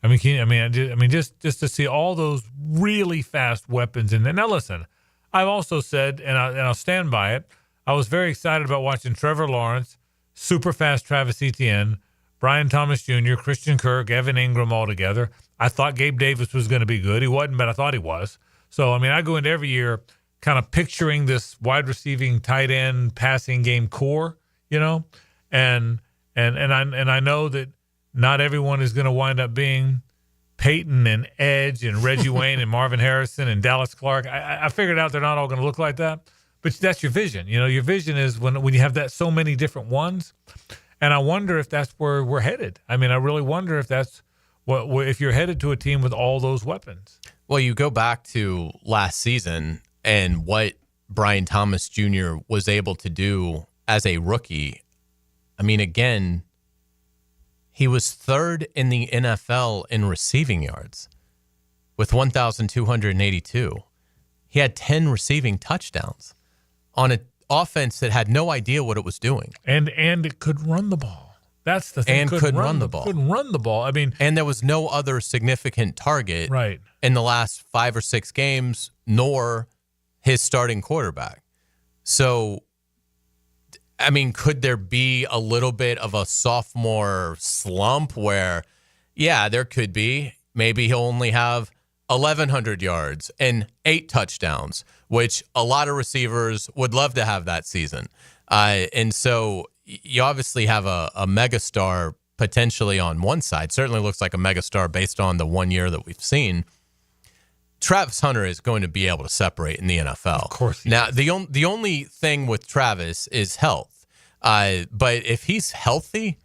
I mean, just to see all those really fast weapons in there. Now, listen, I've also said, and I'll stand by it, I was very excited about watching Trevor Lawrence, super fast Travis Etienne, Brian Thomas Jr., Christian Kirk, Evan Ingram all together. I thought Gabe Davis was going to be good. He wasn't, but I thought he was. So, I mean, I go into every year kind of picturing this wide receiving, tight end, passing game core, you know, and I know that not everyone is going to wind up being Peyton and Edge and Reggie Wayne and Marvin Harrison and Dallas Clark. I figured out they're not all going to look like that, but that's your vision. You know, your vision is when you have that so many different ones, and I wonder if that's where we're headed. I mean, I really wonder if that's if you're headed to a team with all those weapons. Well, you go back to last season and what Brian Thomas Jr. was able to do as a rookie. I mean, again, he was 3rd in the NFL in receiving yards with 1,282. He had 10 receiving touchdowns on an offense that had no idea what it was doing. And it could run the ball. That's the thing. And couldn't run the ball. Couldn't run the ball. I mean, and there was no other significant target in the last 5 or 6 games, nor his starting quarterback. So, I mean, could there be a little bit of a sophomore slump where, yeah, there could be. Maybe he'll only have 1,100 yards and 8 touchdowns, which a lot of receivers would love to have that season. And so you obviously have a megastar potentially on one side. Certainly looks like a megastar based on the 1 year that we've seen. Travis Hunter is going to be able to separate in the NFL. Of course. Now, the only thing with Travis is health. But if he's healthy,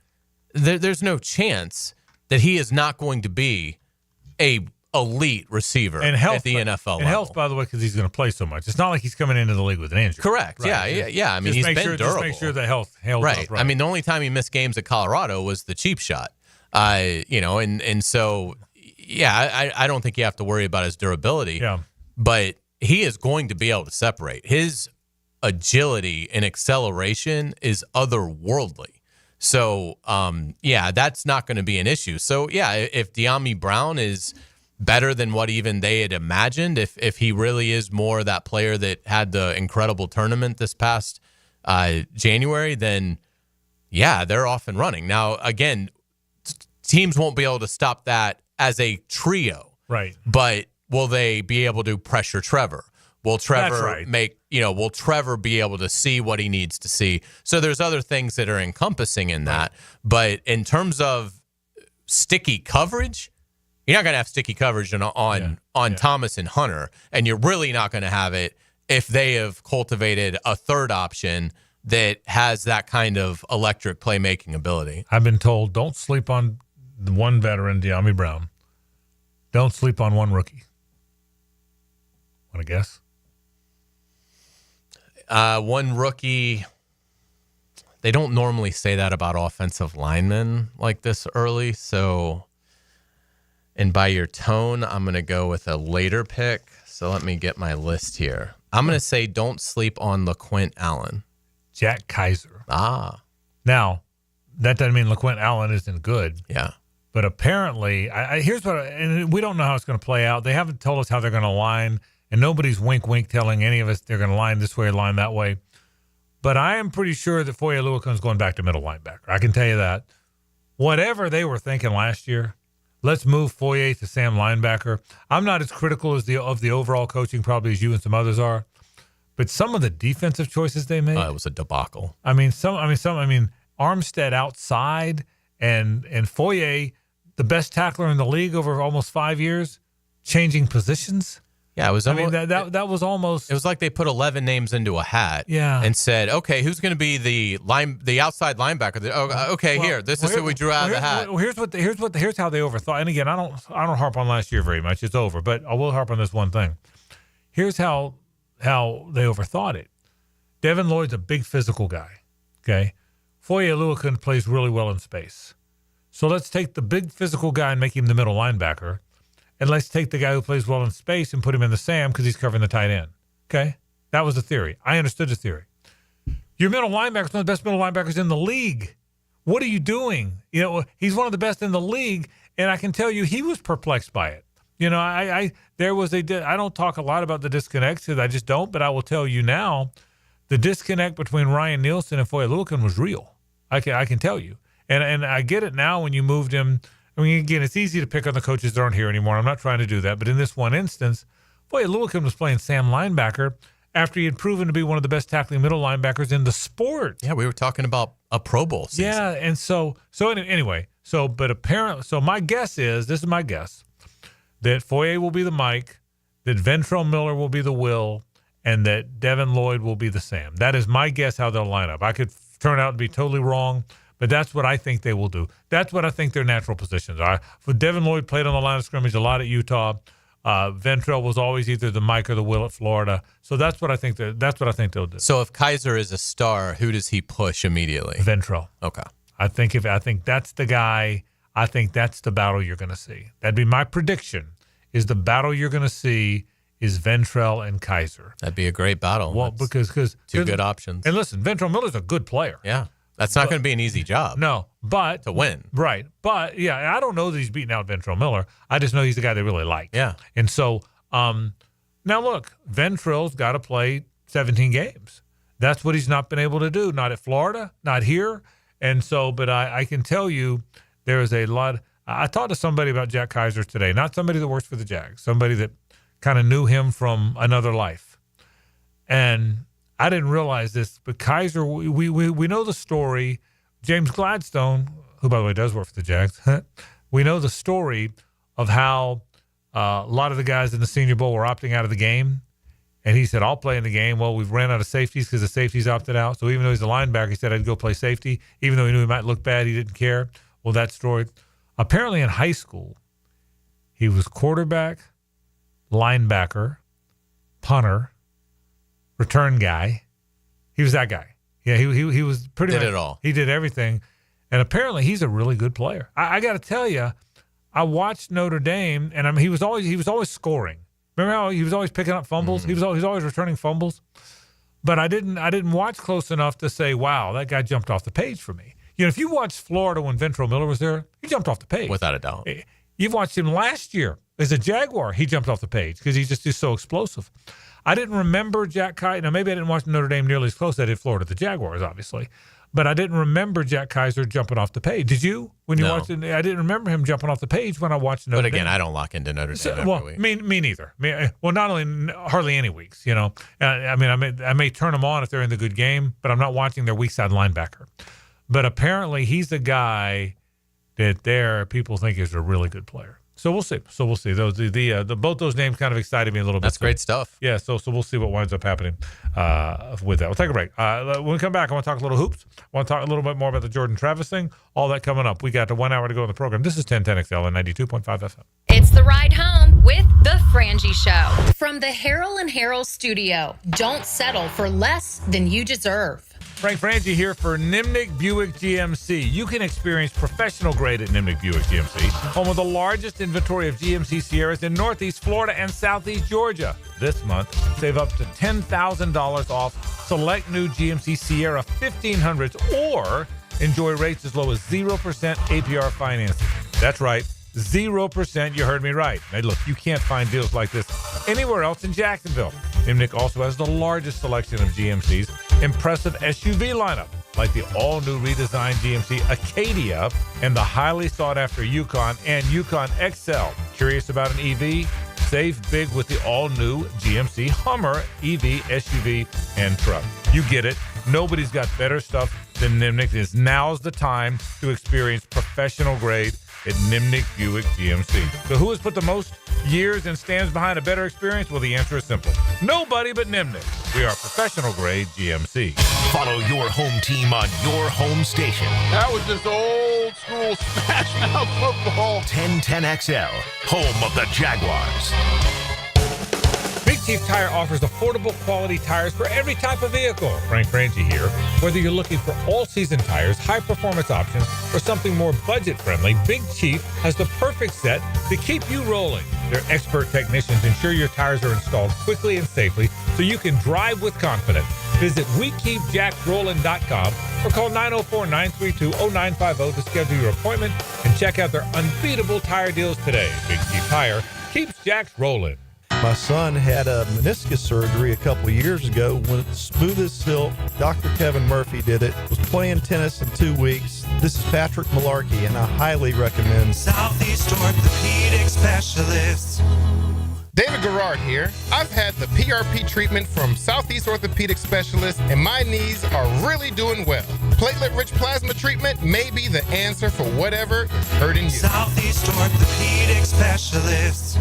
there's no chance that he is not going to be a elite receiver and at the NFL level. And health, by the way, because he's going to play so much. It's not like he's coming into the league with an injury. Correct. Right. Yeah. I mean, he's been durable. Just make sure the health held right. up. Right. I mean, the only time he missed games at Colorado was the cheap shot. And so, yeah, I don't think you have to worry about his durability. Yeah. But he is going to be able to separate. His agility and acceleration is otherworldly. So, that's not going to be an issue. So, yeah, if De'Ami Brown is better than what even they had imagined, if he really is more that player that had the incredible tournament this past January, then, yeah, they're off and running. Now, again, teams won't be able to stop that as a trio. Right. But will they be able to pressure Trevor? Will Trevor will Trevor be able to see what he needs to see? So there's other things that are encompassing in that. But in terms of sticky coverage, you're not going to have sticky coverage on Thomas and Hunter, and you're really not going to have it if they have cultivated a third option that has that kind of electric playmaking ability. I've been told don't sleep on the one veteran, De'Ami Brown. Don't sleep on one rookie. Want to guess? One rookie. They don't normally say that about offensive linemen like this early. So, and by your tone, I'm going to go with a later pick. So let me get my list here. I'm going to say don't sleep on LaQuint Allen. Jack Kaiser. Now, that doesn't mean LaQuint Allen isn't good. Yeah. But apparently, here's what, and we don't know how it's going to play out. They haven't told us how they're going to line, and nobody's wink telling any of us they're going to line this way or line that way. But I am pretty sure that Foye Oluokun's going back to middle linebacker. I can tell you that. Whatever they were thinking last year, let's move Foye to Sam linebacker. I'm not as critical of the overall coaching probably as you and some others are. But some of the defensive choices they made, it was a debacle. I mean, Armstead outside and Foye, the best tackler in the league over almost 5 years, changing positions. Yeah, it was. That was almost. It was like they put 11 names into a hat. Yeah. And said, okay, who's going to be the outside linebacker? This is who we drew out of the hat. Here's how they overthought. And again, I don't harp on last year very much. It's over, but I will harp on this one thing. Here's how they overthought it. Devin Lloyd's a big physical guy. Okay, Foye Oluokun plays really well in space. So let's take the big physical guy and make him the middle linebacker. And let's take the guy who plays well in space and put him in the Sam because he's covering the tight end. Okay? That was the theory. I understood the theory. Your middle linebacker is one of the best middle linebackers in the league. What are you doing? He's one of the best in the league, and I can tell you he was perplexed by it. I don't talk a lot about the disconnects because I just don't, but I will tell you now, the disconnect between Ryan Nielsen and Foye Oluokun was real. I can tell you. And I get it now when you moved him. I mean, again, it's easy to pick on the coaches that aren't here anymore. I'm not trying to do that. But in this one instance, Foye Oluokun was playing Sam linebacker after he had proven to be one of the best tackling middle linebackers in the sport. Yeah, we were talking about a Pro Bowl season. Yeah, and so my guess is, this is my guess, that Foye will be the Mike, that Ventrell Miller will be the Will, and that Devin Lloyd will be the Sam. That is my guess how they'll line up. I could turn out to be totally wrong, but that's what I think they will do. That's what I think their natural positions are. For Devin Lloyd played on the line of scrimmage a lot at Utah. Ventrell was always either the Mike or the Will at Florida. So that's what I think they'll do. So if Kaiser is a star, who does he push immediately? Ventrell. Okay. I think that's the guy. I think that's the battle you're going to see. That'd be my prediction. Is the battle you're going to see is Ventrell and Kaiser. That'd be a great battle. Well, because two good options. And listen, Ventrell Miller's a good player. Yeah. That's not going to be an easy job. No, but to win. Right. But yeah, I don't know that he's beating out Ventrell Miller. I just know he's the guy they really like. Yeah. And so now look, Ventrell's got to play 17 games. That's what he's not been able to do. Not at Florida, not here. And so, but I can tell you there is a lot. I talked to somebody about Jack Kaiser today, not somebody that works for the Jags, somebody that kind of knew him from another life. And I didn't realize this, but Kaiser, we know the story. James Gladstone, who, by the way, does work for the Jags, we know the story of how a lot of the guys in the Senior Bowl were opting out of the game. And he said, I'll play in the game. Well, we've ran out of safeties because the safeties opted out. So even though he's a linebacker, he said, I'd go play safety. Even though he knew he might look bad, he didn't care. Well, that story. Apparently in high school, He was quarterback, linebacker, punter, return guy. He was that guy. Yeah, he was pretty much. Did it all. He did everything. And apparently he's a really good player. I got to tell you, I watched Notre Dame, and he was always scoring. Remember how he was always picking up fumbles? Mm-hmm. He was always returning fumbles. But I didn't watch close enough to say, wow, that guy jumped off the page for me. If you watched Florida when Ventrell Miller was there, he jumped off the page. Without a doubt. You've watched him last year as a Jaguar. He jumped off the page because he's so explosive. I didn't remember Jack Kaiser. Now, maybe I didn't watch Notre Dame nearly as close as I did Florida, the Jaguars, obviously. But I didn't remember Jack Kaiser jumping off the page. Did you? When you watched it? I didn't remember him jumping off the page when I watched Notre Dame. But again, I don't lock into Notre Dame every week. Me neither. Not only hardly any weeks, I may turn them on if they're in the good game, but I'm not watching their weak side linebacker. But apparently he's a guy that people think is a really good player. So we'll see. Those both those names kind of excited me a little bit. That's great stuff. Yeah. So we'll see what winds up happening with that. We'll take a break. When we come back, I want to talk a little hoops. I want to talk a little bit more about the Jordan Travis thing. All that coming up. We got 1 hour to go in the program. This is 1010XL and 92.5 FM. It's the ride home with the Frangie Show from the Harrell and Harrell studio. Don't settle for less than you deserve. Frank Frangie here for Nimnick Buick GMC. You can experience professional grade at Nimnick Buick GMC, home of the largest inventory of GMC Sierras in Northeast Florida and Southeast Georgia. This month, save up to $10,000 off select new GMC Sierra 1500s or enjoy rates as low as 0% APR financing. That's right, 0%. You heard me right. Now, look, you can't find deals like this anywhere else in Jacksonville. Nimnick also has the largest selection of GMC's impressive SUV lineup, like the all-new redesigned GMC Acadia and the highly sought-after Yukon and Yukon XL. Curious about an EV? Save big with the all-new GMC Hummer EV, SUV, and truck. You get it. Nobody's got better stuff than Nimnick. Now's the time to experience professional grade at Nimnick Buick GMC. So who has put the most years and stands behind a better experience? Well, the answer is simple. Nobody but Nimnick. We are professional grade GMC. Follow your home team on your home station. That was just old school smash mouth football. 1010XL, home of the Jaguars. Big Chief Tire offers affordable quality tires for every type of vehicle. Frank Frangie here. Whether you're looking for all-season tires, high-performance options, or something more budget-friendly, Big Chief has the perfect set to keep you rolling. Their expert technicians ensure your tires are installed quickly and safely so you can drive with confidence. Visit WeKeepJacksRollin.com or call 904-932-0950 to schedule your appointment and check out their unbeatable tire deals today. Big Chief Tire keeps Jacks rolling. My son had a meniscus surgery a couple years ago. When it's smooth as silk, Dr. Kevin Murphy did it. Was playing tennis in 2 weeks. This is Patrick Malarkey, and I highly recommend Southeast Orthopedic Specialists. David Garrard here. I've had the PRP treatment from Southeast Orthopedic Specialists, and my knees are really doing well. Platelet-rich plasma treatment may be the answer for whatever is hurting you. Southeast Orthopedic Specialists.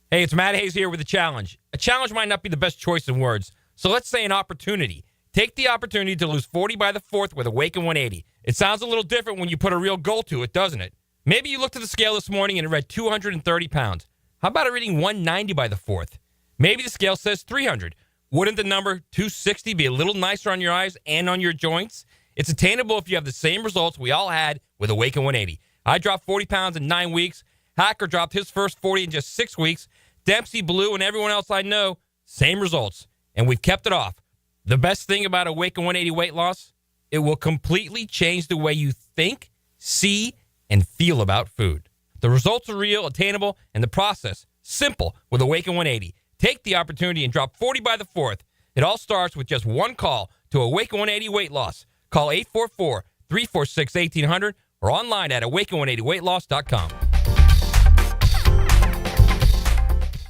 Hey, it's Matt Hays here with a challenge. A challenge might not be the best choice in words, so let's say an opportunity. Take the opportunity to lose 40 by the 4th with Awaken 180. It sounds a little different when you put a real goal to it, doesn't it? Maybe you looked at the scale this morning and it read 230 pounds. How about a reading 190 by the 4th? Maybe the scale says 300. Wouldn't the number 260 be a little nicer on your eyes and on your joints? It's attainable if you have the same results we all had with Awaken 180. I dropped 40 pounds in 9 weeks. Hacker dropped his first 40 in just 6 weeks. Dempsey, Blue, and everyone else I know, same results. And we've kept it off. The best thing about Awaken 180 weight loss, it will completely change the way you think, see, and feel about food. The results are real, attainable, and the process simple with Awaken 180. Take the opportunity and drop 40 by the 4th. It all starts with just one call to Awaken 180 weight loss. Call 844-346-1800 or online at awaken180weightloss.com.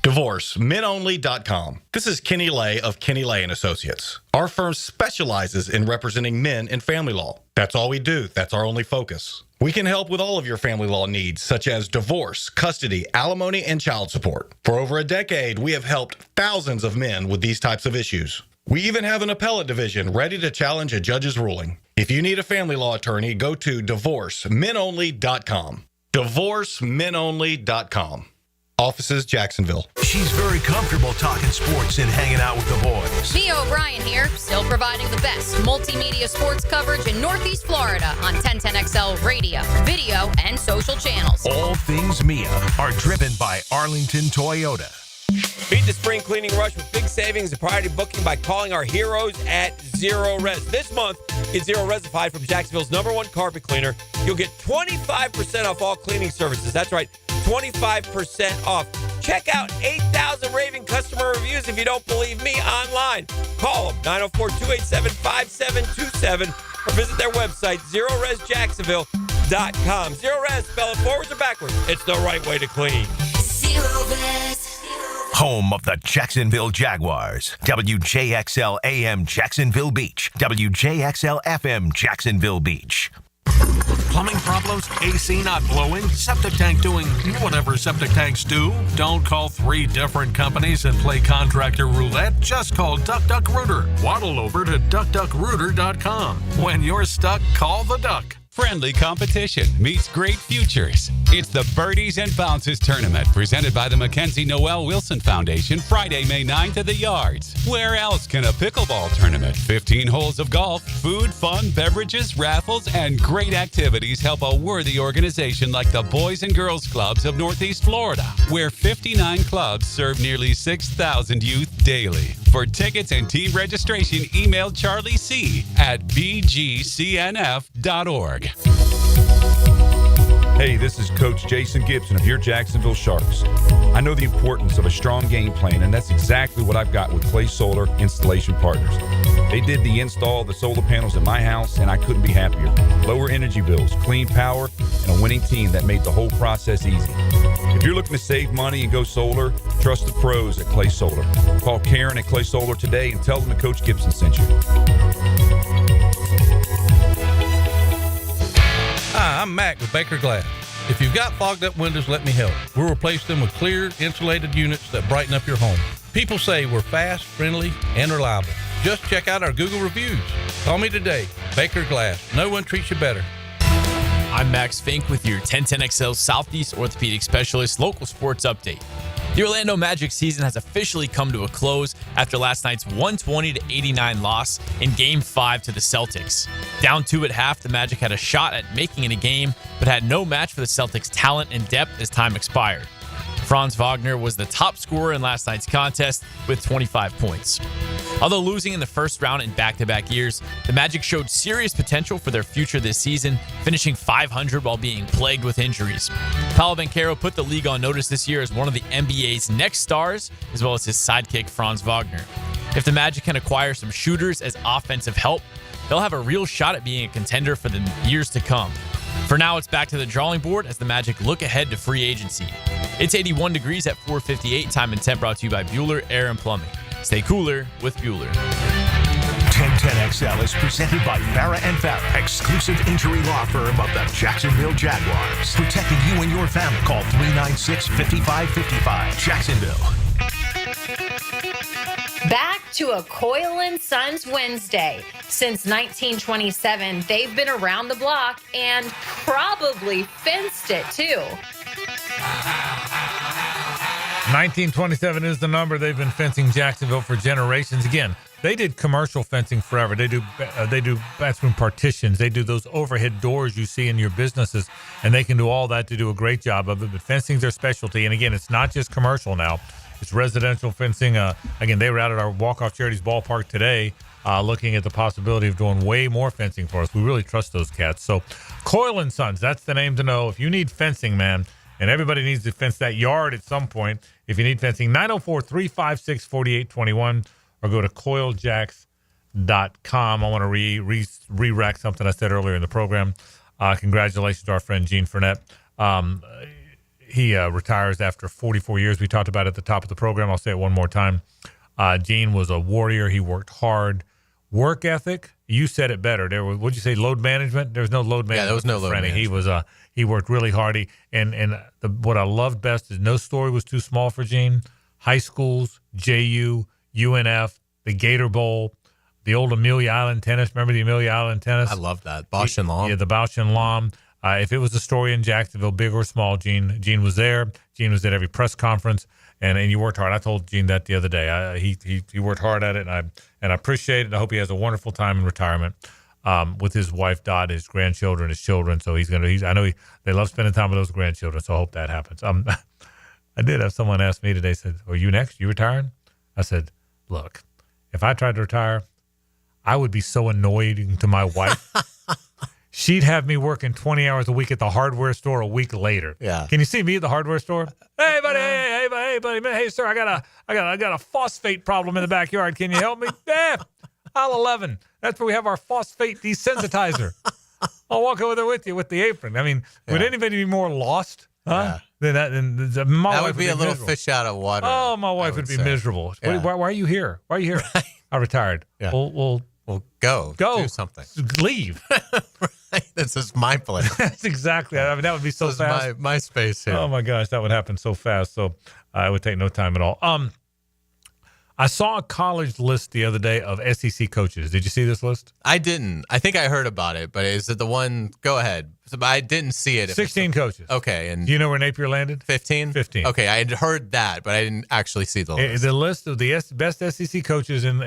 DivorceMenOnly.com. This is Kenny Lay of Kenny Lay & Associates. Our firm specializes in representing men in family law. That's all we do. That's our only focus. We can help with all of your family law needs, such as divorce, custody, alimony, and child support. For over a decade, we have helped thousands of men with these types of issues. We even have an appellate division ready to challenge a judge's ruling. If you need a family law attorney, go to DivorceMenOnly.com. DivorceMenOnly.com. Offices, Jacksonville. She's very comfortable talking sports and hanging out with the boys. Mia O'Brien here, still providing the best multimedia sports coverage in Northeast Florida on 1010XL radio, video, and social channels. All things Mia are driven by Arlington Toyota. Beat the spring cleaning rush with big savings and priority booking by calling our heroes at Zero Res. This month, get Zero Resified from Jacksonville's #1 carpet cleaner. You'll get 25% off all cleaning services. That's right, 25% off. Check out 8,000 raving customer reviews if you don't believe me online. Call them, 904-287-5727, or visit their website, ZeroResJacksonville.com. Zero Res, spell it forwards or backwards. It's the right way to clean. Zero Res. Home of the Jacksonville Jaguars. WJXL AM Jacksonville Beach. WJXL FM Jacksonville Beach. Plumbing problems? AC not blowing? Septic tank doing whatever septic tanks do? Don't call 3 different companies and play contractor roulette. Just call Duck Rooter. Waddle over to duckduckrooter.com. When you're stuck, call the Duck. Friendly competition meets great futures. It's the Birdies and Bounces Tournament presented by the Mackenzie Noel Wilson Foundation, Friday, May 9th at the Yards. Where else can a pickleball tournament, 15 holes of golf, food, fun, beverages, raffles, and great activities help a worthy organization like the Boys and Girls Clubs of Northeast Florida, where 59 clubs serve nearly 6,000 youth daily. For tickets and team registration, email Charlie C. at bgcnf.org. Hey, this is Coach Jason Gibson of your Jacksonville Sharks. I know the importance of a strong game plan, and that's exactly what I've got with Clay Solar Installation Partners. They did the install of the solar panels at my house, and I couldn't be happier. Lower energy bills, clean power, and a winning team that made the whole process easy. If you're looking to save money and go solar, trust the pros at Clay Solar. Call Karen at Clay Solar today and tell them that Coach Gibson sent you. Hi, I'm Mac with Baker Glass. If you've got fogged up windows, let me help. We'll replace them with clear, insulated units that brighten up your home. People say we're fast, friendly, and reliable. Just check out our Google reviews. Call me today. Baker Glass. No one treats you better. I'm Max Fink with your 1010XL Southeast Orthopedic Specialist local sports update. The Orlando Magic season has officially come to a close after last night's 120-89 loss in Game 5 to the Celtics. Down 2 at half, the Magic had a shot at making it a game, but had no match for the Celtics' talent and depth as time expired. Franz Wagner was the top scorer in last night's contest with 25 points. Although losing in the first round in back-to-back years, the Magic showed serious potential for their future this season, finishing .500 while being plagued with injuries. Paolo Banchero put the league on notice this year as one of the NBA's next stars, as well as his sidekick Franz Wagner. If the Magic can acquire some shooters as offensive help, they'll have a real shot at being a contender for the years to come. For now, it's back to the drawing board as the Magic look ahead to free agency. It's 81 degrees at 4:58. Time and temp brought to you by Bueller Air and Plumbing. Stay cooler with Bueller. 1010XL is presented by Farah and Farah, exclusive injury law firm of the Jacksonville Jaguars. Protecting you and your family. Call 396-5555. Jacksonville. Back to a Coyle & Sons Wednesday. Since 1927, they've been around the block and probably fenced it too. 1927 is the number. They've been fencing Jacksonville for generations. Again, they did commercial fencing forever. They do bathroom partitions. They do those overhead doors you see in your businesses, and they can do all that to do a great job of it. But fencing's their specialty. And again, it's not just commercial now. It's residential fencing. Again, they were out at our Walk-Off Charities ballpark today looking at the possibility of doing way more fencing for us. We really trust those cats. So Coyle & Sons, that's the name to know. If you need fencing, man, and everybody needs to fence that yard at some point, if you need fencing, 904-356-4821 or go to coiljacks.com. I want to re-rack something I said earlier in the program. Congratulations to our friend Gene Frenette. He retires after 44 years. We talked about it at the top of the program. I'll say it one more time. Gene was a warrior. He worked hard. Work ethic, you said it better. There was, what'd you say, load management? There was no load management. Yeah, there was no load management. He worked really hard. What I loved best is no story was too small for Gene. High schools, JU, UNF, the Gator Bowl, the old Amelia Island tennis. Remember the Amelia Island tennis? I love that. Bausch and Lomb. Yeah, the Bausch and Lomb. If it was a story in Jacksonville, big or small, Gene was there. Gene was at every press conference, and you worked hard. I told Gene that the other day. He worked hard at it, and I appreciate it. I hope he has a wonderful time in retirement with his wife Dot, his grandchildren, his children. So I know they love spending time with those grandchildren. So I hope that happens. I did have someone ask me today. Said, "Are you next? You retiring?" I said, "Look, if I tried to retire, I would be so annoying to my wife." She'd have me working 20 hours a week at the hardware store a week later. Yeah. Can you see me at the hardware store? Hey, buddy. Hey, buddy. Hey, sir, I got a phosphate problem in the backyard. Can you help me? Yeah. Aisle 11. That's where we have our phosphate desensitizer. I'll walk over there with you with the apron. I mean, would anybody be more lost? Huh? Yeah. Than my that wife would be a little miserable. fish out of water. Oh, my wife would be miserable. Yeah. Why are you here? Why are you here? I retired. Yeah. Well, go. Go. Do something. Leave. Right. This is my place. That's exactly. I mean, that would be so this fast. is my space here. Oh my gosh, that would happen so fast. So it would take no time at all. I saw a college list the other day of SEC coaches. Did you see this list? I didn't. I think I heard about it, but is it the one? Go ahead. I didn't see it. 16 coaches. Okay. And do you know where Napier landed? 15? 15. Okay. I had heard that, but I didn't actually see the list. The list of the best SEC coaches in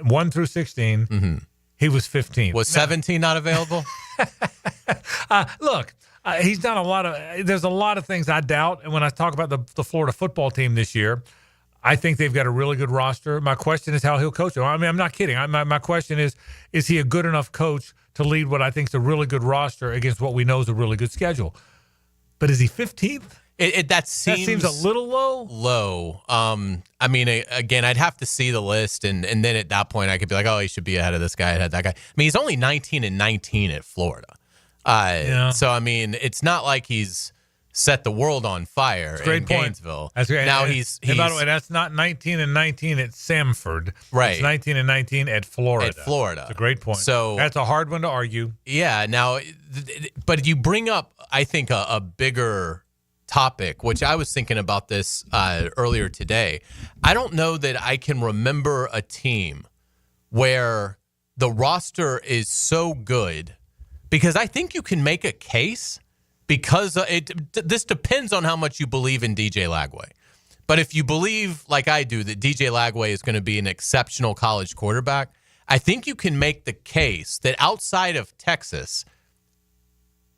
1 through 16, mm-hmm. He was 15. Was 17 not available? Look, he's done a lot of – there's a lot of things I doubt. And when I talk about the Florida football team this year, I think they've got a really good roster. My question is how he'll coach them. I mean, I'm not kidding. My question is he a good enough coach to lead what I think is a really good roster against what we know is a really good schedule? But is he 15th? That seems a little low. Low. I mean, again, I'd have to see the list, and then at that point, I could be like, oh, he should be ahead of this guy, ahead of that guy. I mean, he's only 19-19 at Florida. Yeah. So I mean, it's not like he's set the world on fire in Gainesville. That's great. Now and by the way, that's not 19-19 at Samford. Right. It's 19-19 at Florida. At Florida. It's a great point. So that's a hard one to argue. Yeah. Now, but you bring up, I think, a bigger topic, which I was thinking about this earlier today. I don't know that I can remember a team where the roster is so good, because I think you can make a case, because this depends on how much you believe in DJ Lagway. But if you believe, like I do, that DJ Lagway is going to be an exceptional college quarterback, I think you can make the case that outside of Texas,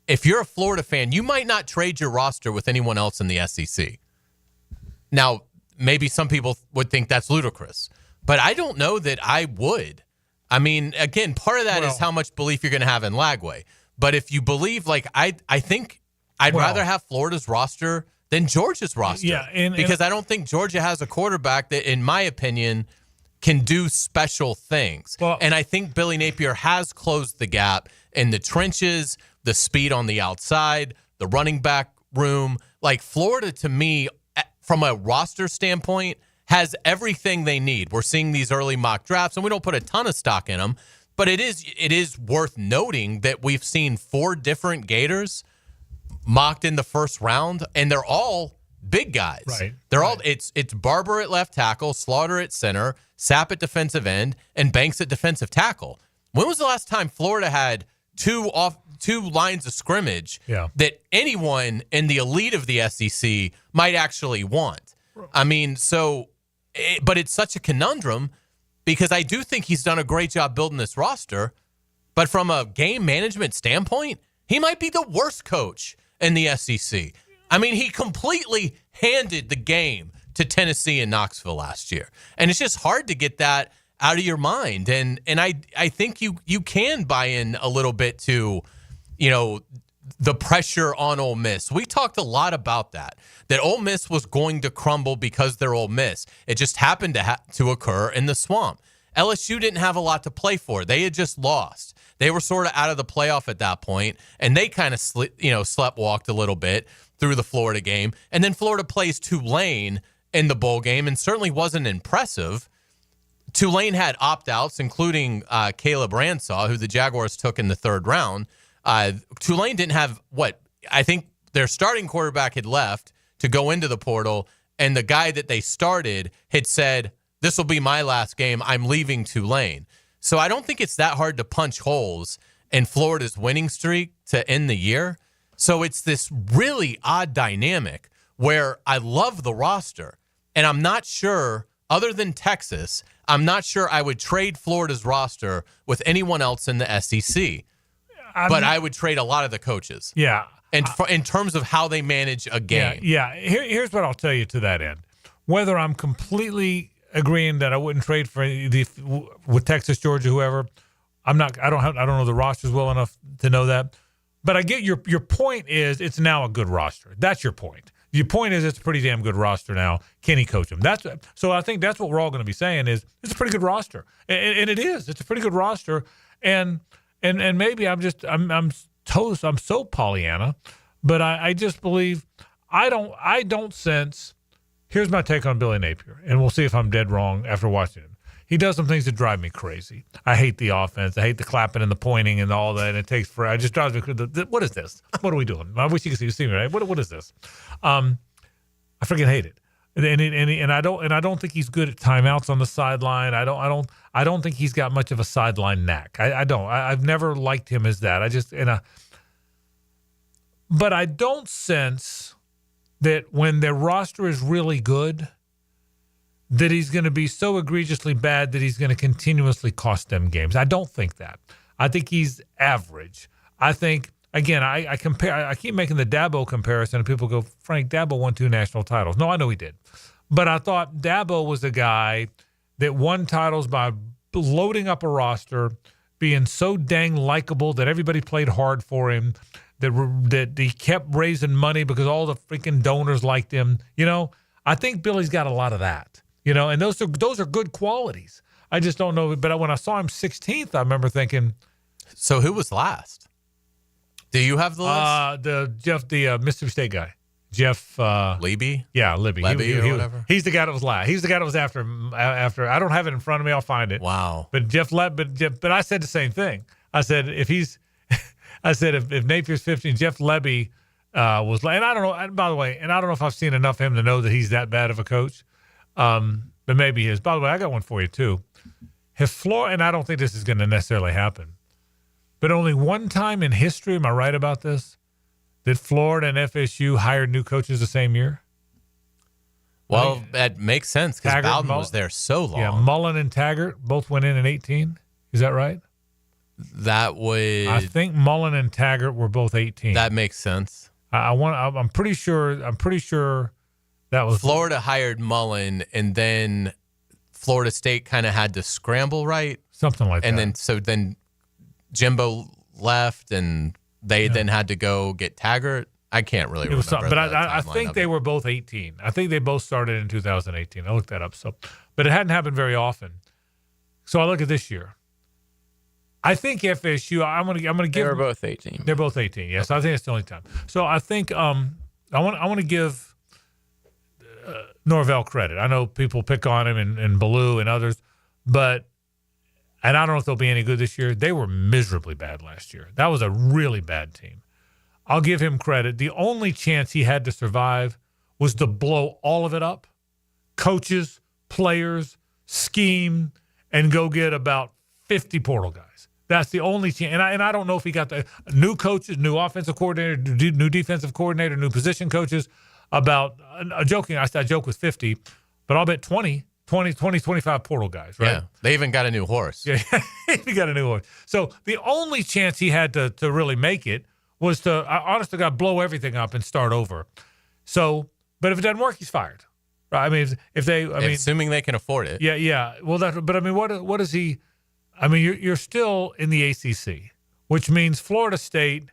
if you're a Florida fan, you might not trade your roster with anyone else in the SEC. Now, maybe some people would think that's ludicrous, but I don't know that I would. I mean, again, part of that is how much belief you're going to have in Lagway. But if you believe, like, I think I'd rather have Florida's roster than Georgia's roster. Yeah, because I don't think Georgia has a quarterback that, in my opinion, can do special things. Well, and I think Billy Napier has closed the gap in the trenches, the speed on the outside, the running back room. Like, Florida, to me, from a roster standpoint, has everything they need. We're seeing these early mock drafts, and we don't put a ton of stock in them, but it is worth noting that we've seen 4 different Gators mocked in the first round, and they're all big guys. Right. They're all it's Barber at left tackle, Slaughter at center, Sapp at defensive end, and Banks at defensive tackle. When was the last time Florida had two lines of scrimmage that anyone in the elite of the SEC might actually want? I mean, but it's such a conundrum, because I do think he's done a great job building this roster, but from a game management standpoint, he might be the worst coach in the SEC. I mean, he completely handed the game to Tennessee and Knoxville last year, and it's just hard to get that out of your mind. And I think you can buy in a little bit to, the pressure on Ole Miss. We talked a lot about that Ole Miss was going to crumble because they're Ole Miss. It just happened to occur in the swamp. LSU didn't have a lot to play for. They had just lost. They were sort of out of the playoff at that point, and they kind of sleptwalked a little bit through the Florida game. And then Florida plays Tulane in the bowl game, and certainly wasn't impressive. Tulane had opt-outs, including Caleb Ransaw, who the Jaguars took in the 3rd round. Tulane didn't have I think their starting quarterback had left to go into the portal, and the guy that they started had said, "This will be my last game. I'm leaving Tulane." So I don't think it's that hard to punch holes and Florida's winning streak to end the year. So it's this really odd dynamic where I love the roster, and I'm not sure, other than Texas, I'm not sure I would trade Florida's roster with anyone else in the SEC. But I would trade a lot of the coaches. Yeah. And in terms of how they manage a game. Yeah. Here's what I'll tell you to that end. Whether I'm completely agreeing that I wouldn't trade for with Texas, Georgia, whoever, I'm not. I don't know the rosters well enough to know that. But I get your point is it's now a good roster. That's your point. Your point is it's a pretty damn good roster now. Can he coach them? So I think that's what we're all going to be saying is it's a pretty good roster, and it is. It's a pretty good roster, and maybe I'm toast. I'm so Pollyanna, but I just believe I don't sense. Here's my take on Billy Napier, and we'll see if I'm dead wrong after watching him. He does some things that drive me crazy. I hate the offense. I hate the clapping and the pointing and all that. And it takes forever. It just drives me crazy. What is this? What are we doing? I wish you could see me, right? What is this? I freaking hate it. And I don't think he's good at timeouts on the sideline. I don't think he's got much of a sideline knack. I don't. I've never liked him as that. But I don't sense that when their roster is really good, that he's going to be so egregiously bad that he's going to continuously cost them games. I don't think that. I think he's average. I think, again, I keep making the Dabo comparison, and people go, Frank, Dabo won 2 national titles. No, I know he did. But I thought Dabo was a guy that won titles by loading up a roster, being so dang likable that everybody played hard for him, that he kept raising money because all the freaking donors liked him. I think Billy's got a lot of that. And those are good qualities. I just don't know. But when I saw him 16th, I remember thinking. So who was last? Do you have the list? The Mississippi State guy, Jeff Libby. Yeah, Libby. Or whatever. He's the guy that was last. He's the guy that was after. I don't have it in front of me. I'll find it. Wow. But but I said the same thing. I said if Napier's 15, Jeff Lebby was. And I don't know. And by the way, I don't know if I've seen enough of him to know that he's that bad of a coach. But maybe he is. By the way, I got one for you too. Have Florida, and I don't think this is going to necessarily happen, but only one time in history, am I right about this, that Florida and FSU hired new coaches the same year? Well, that makes sense because Bowden was there so long. Yeah, Mullen and Taggart both went in 18. Is that right? That would. I think Mullen and Taggart were both 18. That makes sense. I'm pretty sure. That was Florida hired Mullen, and then Florida State kind of had to scramble, right? Something like that. And then Jimbo left, and they then had to go get Taggart. I can't really remember. But I think they were both 18. I think they both started in 2018. I looked that up. But it hadn't happened very often. So I look at this year. I think FSU. I'm gonna give. They were both 18. They're both 18. Yes, I think it's the only time. So I think I want to give Norvell credit. I know people pick on him and Ballou and others, and I don't know if they'll be any good this year. They were miserably bad last year. That was a really bad team. I'll give him credit. The only chance he had to survive was to blow all of it up, coaches, players, scheme, and go get about 50 portal guys. That's the only chance. And I don't know if he got the new coaches, new offensive coordinator, new defensive coordinator, new position coaches. About joking, I joke with 50, but I'll bet 25 portal guys, right? Yeah, they even got a new horse. Yeah, he got a new horse. So the only chance he had to really make it was to, honest to God, blow everything up and start over. So, but if it doesn't work, he's fired. Right? I mean, assuming they can afford it. Yeah. Well, what is he? I mean, you're still in the ACC, which means Florida State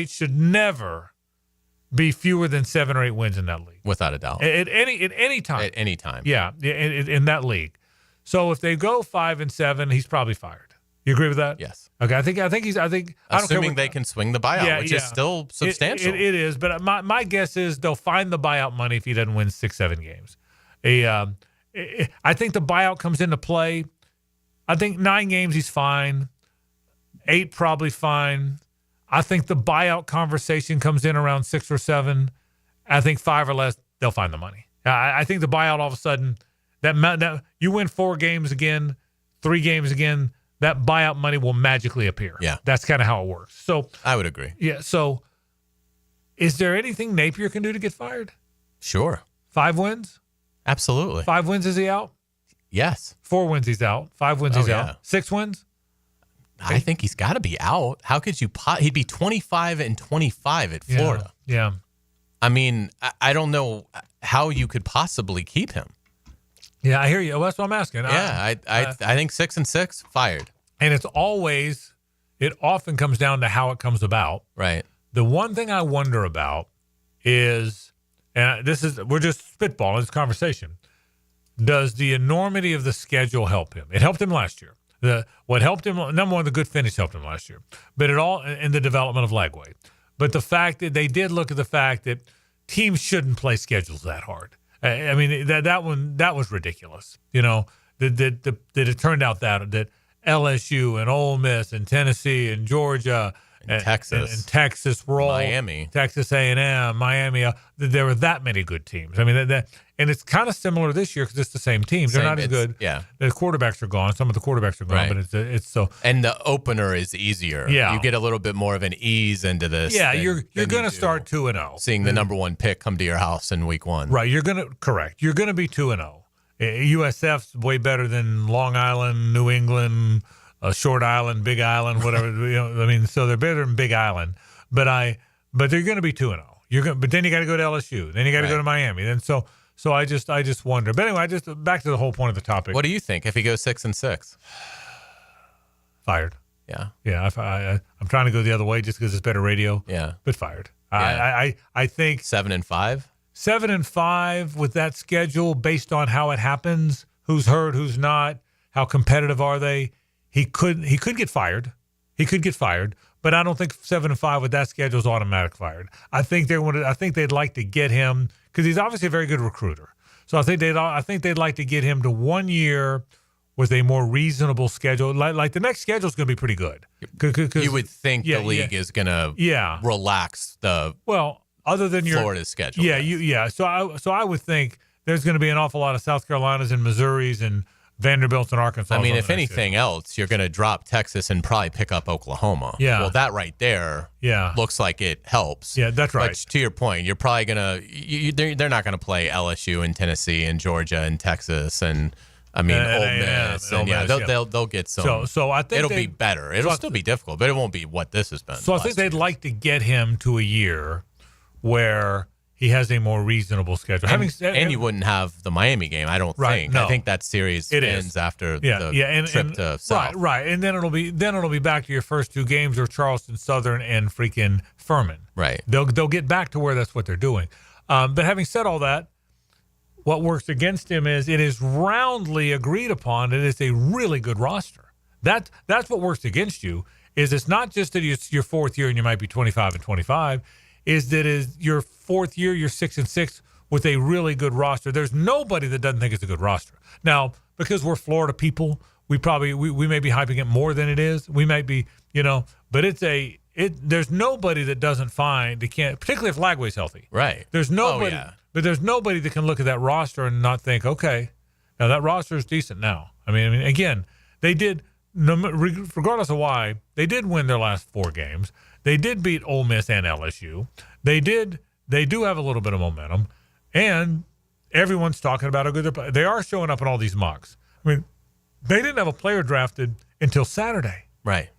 should never be fewer than 7 or 8 wins in that league, without a doubt. At any time. At any time. Yeah, in that league. So if they go 5 and 7, he's probably fired. You agree with that? Yes. Okay. I think he's. Assuming they can swing the buyout, which is still substantial. It is, but my guess is they'll find the buyout money if he doesn't win 6-7 games. I think the buyout comes into play. I think 9 games he's fine. 8 probably fine. I think the buyout conversation comes in around 6 or 7. I think 5 or less, they'll find the money. I think the buyout all of a sudden, that you win 4 games again, 3 games again, that buyout money will magically appear. Yeah. That's kind of how it works. So I would agree. Yeah. So is there anything Napier can do to get fired? Sure. 5 wins? Absolutely. 5 wins, is he out? Yes. 4 wins, he's out. 5 wins, he's out. 6 wins? I think he's got to be out. How could you? He'd be 25-25 at Florida. Yeah. I mean, I don't know how you could possibly keep him. Yeah, I hear you. Well, that's what I'm asking. Yeah, I think 6-6 fired. And it often comes down to how it comes about. Right. The one thing I wonder about is, and we're just spitballing this conversation. Does the enormity of the schedule help him? It helped him last year. What helped him, number one, the good finish helped him last year, but it all in the development of leg weight. But the fact that they did look at the fact that teams shouldn't play schedules that hard. I mean, that was ridiculous. That it turned out that LSU and Ole Miss and Tennessee and Georgia and Texas were all Miami, Texas A&M, Miami. There were that many good teams. I mean, and it's kind of similar this year because it's the same teams. They're not as good. Yeah, the quarterbacks are gone. Some of the quarterbacks are gone, right. but it's so. And the opener is easier. Yeah, you get a little bit more of an ease into this. Yeah, you're going to start 2-0, seeing the number 1 pick come to your house in week 1. Right, you're going to be 2-0. USF's way better than Long Island, New England, Short Island, Big Island, whatever. So they're better than Big Island. But they're going to be 2-0. But then you got to go to LSU. Then you got to go to Miami. Then so I just wonder. But anyway, back to the whole point of the topic. What do you think if he goes 6-6? Fired. Yeah. Yeah. I'm trying to go the other way just because it's better radio. Yeah. But fired. Yeah. I think 7-5. 7-5 with that schedule based on how it happens, who's hurt, who's not, how competitive are they. He could get fired. He could get fired, but I don't think 7-5 with that schedule is automatic fired. I think they'd like to get him because he's obviously a very good recruiter. So I think they'd like to get him to 1 year with a more reasonable schedule. Like the next schedule is going to be pretty good. You would think the league is going to relax the other than Florida's schedule. Yeah. So I would think there's going to be an awful lot of South Carolinas and Missouris and Vanderbilts and Arkansas. I mean, if anything else, you're going to drop Texas and probably pick up Oklahoma. Yeah. Well, that right there looks like it helps. Yeah, that's right. But to your point, you're probably going to they're not going to play LSU and Tennessee and Georgia and Texas and Ole Miss. And they'll get some. So I think it'll be better. It'll still be difficult, but it won't be what this has been. So I think they'd like to get him to a year where he has a more reasonable schedule. And you wouldn't have the Miami game, I don't think. No. I think that series ends after the trip to South. Right. And then it'll be back to your first 2 games or Charleston Southern and freaking Furman. Right. They'll get back to where that's what they're doing. But having said all that, what works against him is it is roundly agreed upon that it's a really good roster. That's what works against you. Is it's not just that it's your 4th year and you might be 25-25. Is that is your 4th year, you're 6-6 with a really good roster. There's nobody that doesn't think it's a good roster. Now, because we're Florida people, we may be hyping it more than it is. We might be, but there's nobody that doesn't find they can't, particularly if Lagway's healthy. Right. There's nobody, but there's nobody that can look at that roster and not think, okay, now that roster is decent now. I mean, again, they did, regardless of why, they did win their last 4 games. They did beat Ole Miss and LSU. They do have a little bit of momentum, and everyone's talking about how good they are showing up in all these mocks. I mean, they didn't have a player drafted until Saturday. Right.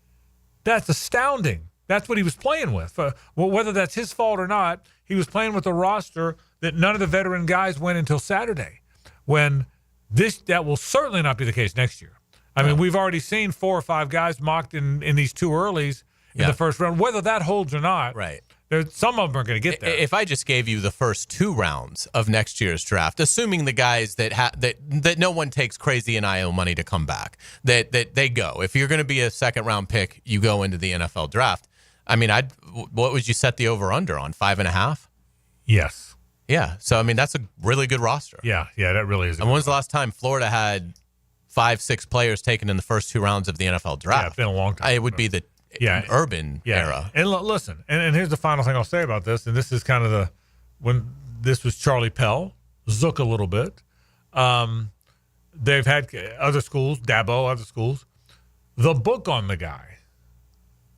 That's astounding. That's what he was playing with. Whether that's his fault or not, he was playing with a roster that none of the veteran guys went until Saturday. When that will certainly not be the case next year. I mean, we've already seen 4 or 5 guys mocked in these 2 earlies in the first round. Whether that holds or not, right? Some of them are going to get there. If I just gave you the first 2 rounds of next year's draft, assuming the guys that no one takes crazy NIL money to come back, that they go. If you're going to be a 2nd round pick, you go into the NFL draft. I mean, what would you set the over under on? 5.5? Yes. Yeah. So I mean, that's a really good roster. Yeah, that really is. And when's the last time Florida had 5-6 players taken in the first 2 rounds of the NFL draft? Yeah, it's been a long time. It would be the urban era. And listen, and here's the final thing I'll say about this, and this is kind of when this was Charlie Pell, Zook a little bit. They've had other schools, Dabo, other schools. The book on the guy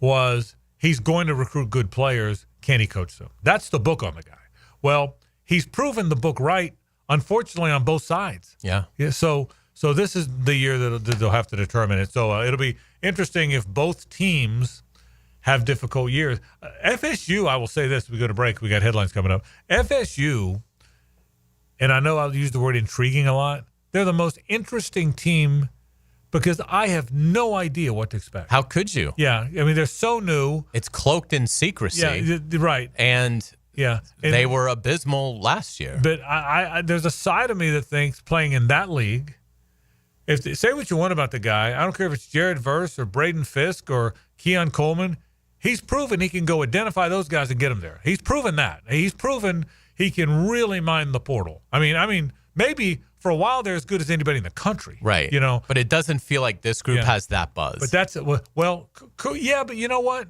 was he's going to recruit good players. Can he coach them? That's the book on the guy. Well, he's proven the book right, unfortunately, on both sides. Yeah. So this is the year that they'll have to determine it. So it'll be interesting if both teams have difficult years. FSU, I will say this, we go to break, we got headlines coming up. FSU, and I know I'll use the word intriguing a lot, they're the most interesting team because I have no idea what to expect. How could you? Yeah, I mean, they're so new. It's cloaked in secrecy. Yeah, right. And they were abysmal last year. But I there's a side of me that thinks playing in that league, say what you want about the guy, I don't care if it's Jared Verse or Braden Fisk or Keon Coleman, he's proven he can go identify those guys and get them there. He's proven that. He's proven he can really mine the portal. I mean, maybe for a while they're as good as anybody in the country. Right. But it doesn't feel like this group has that buzz. But that's, but you know what?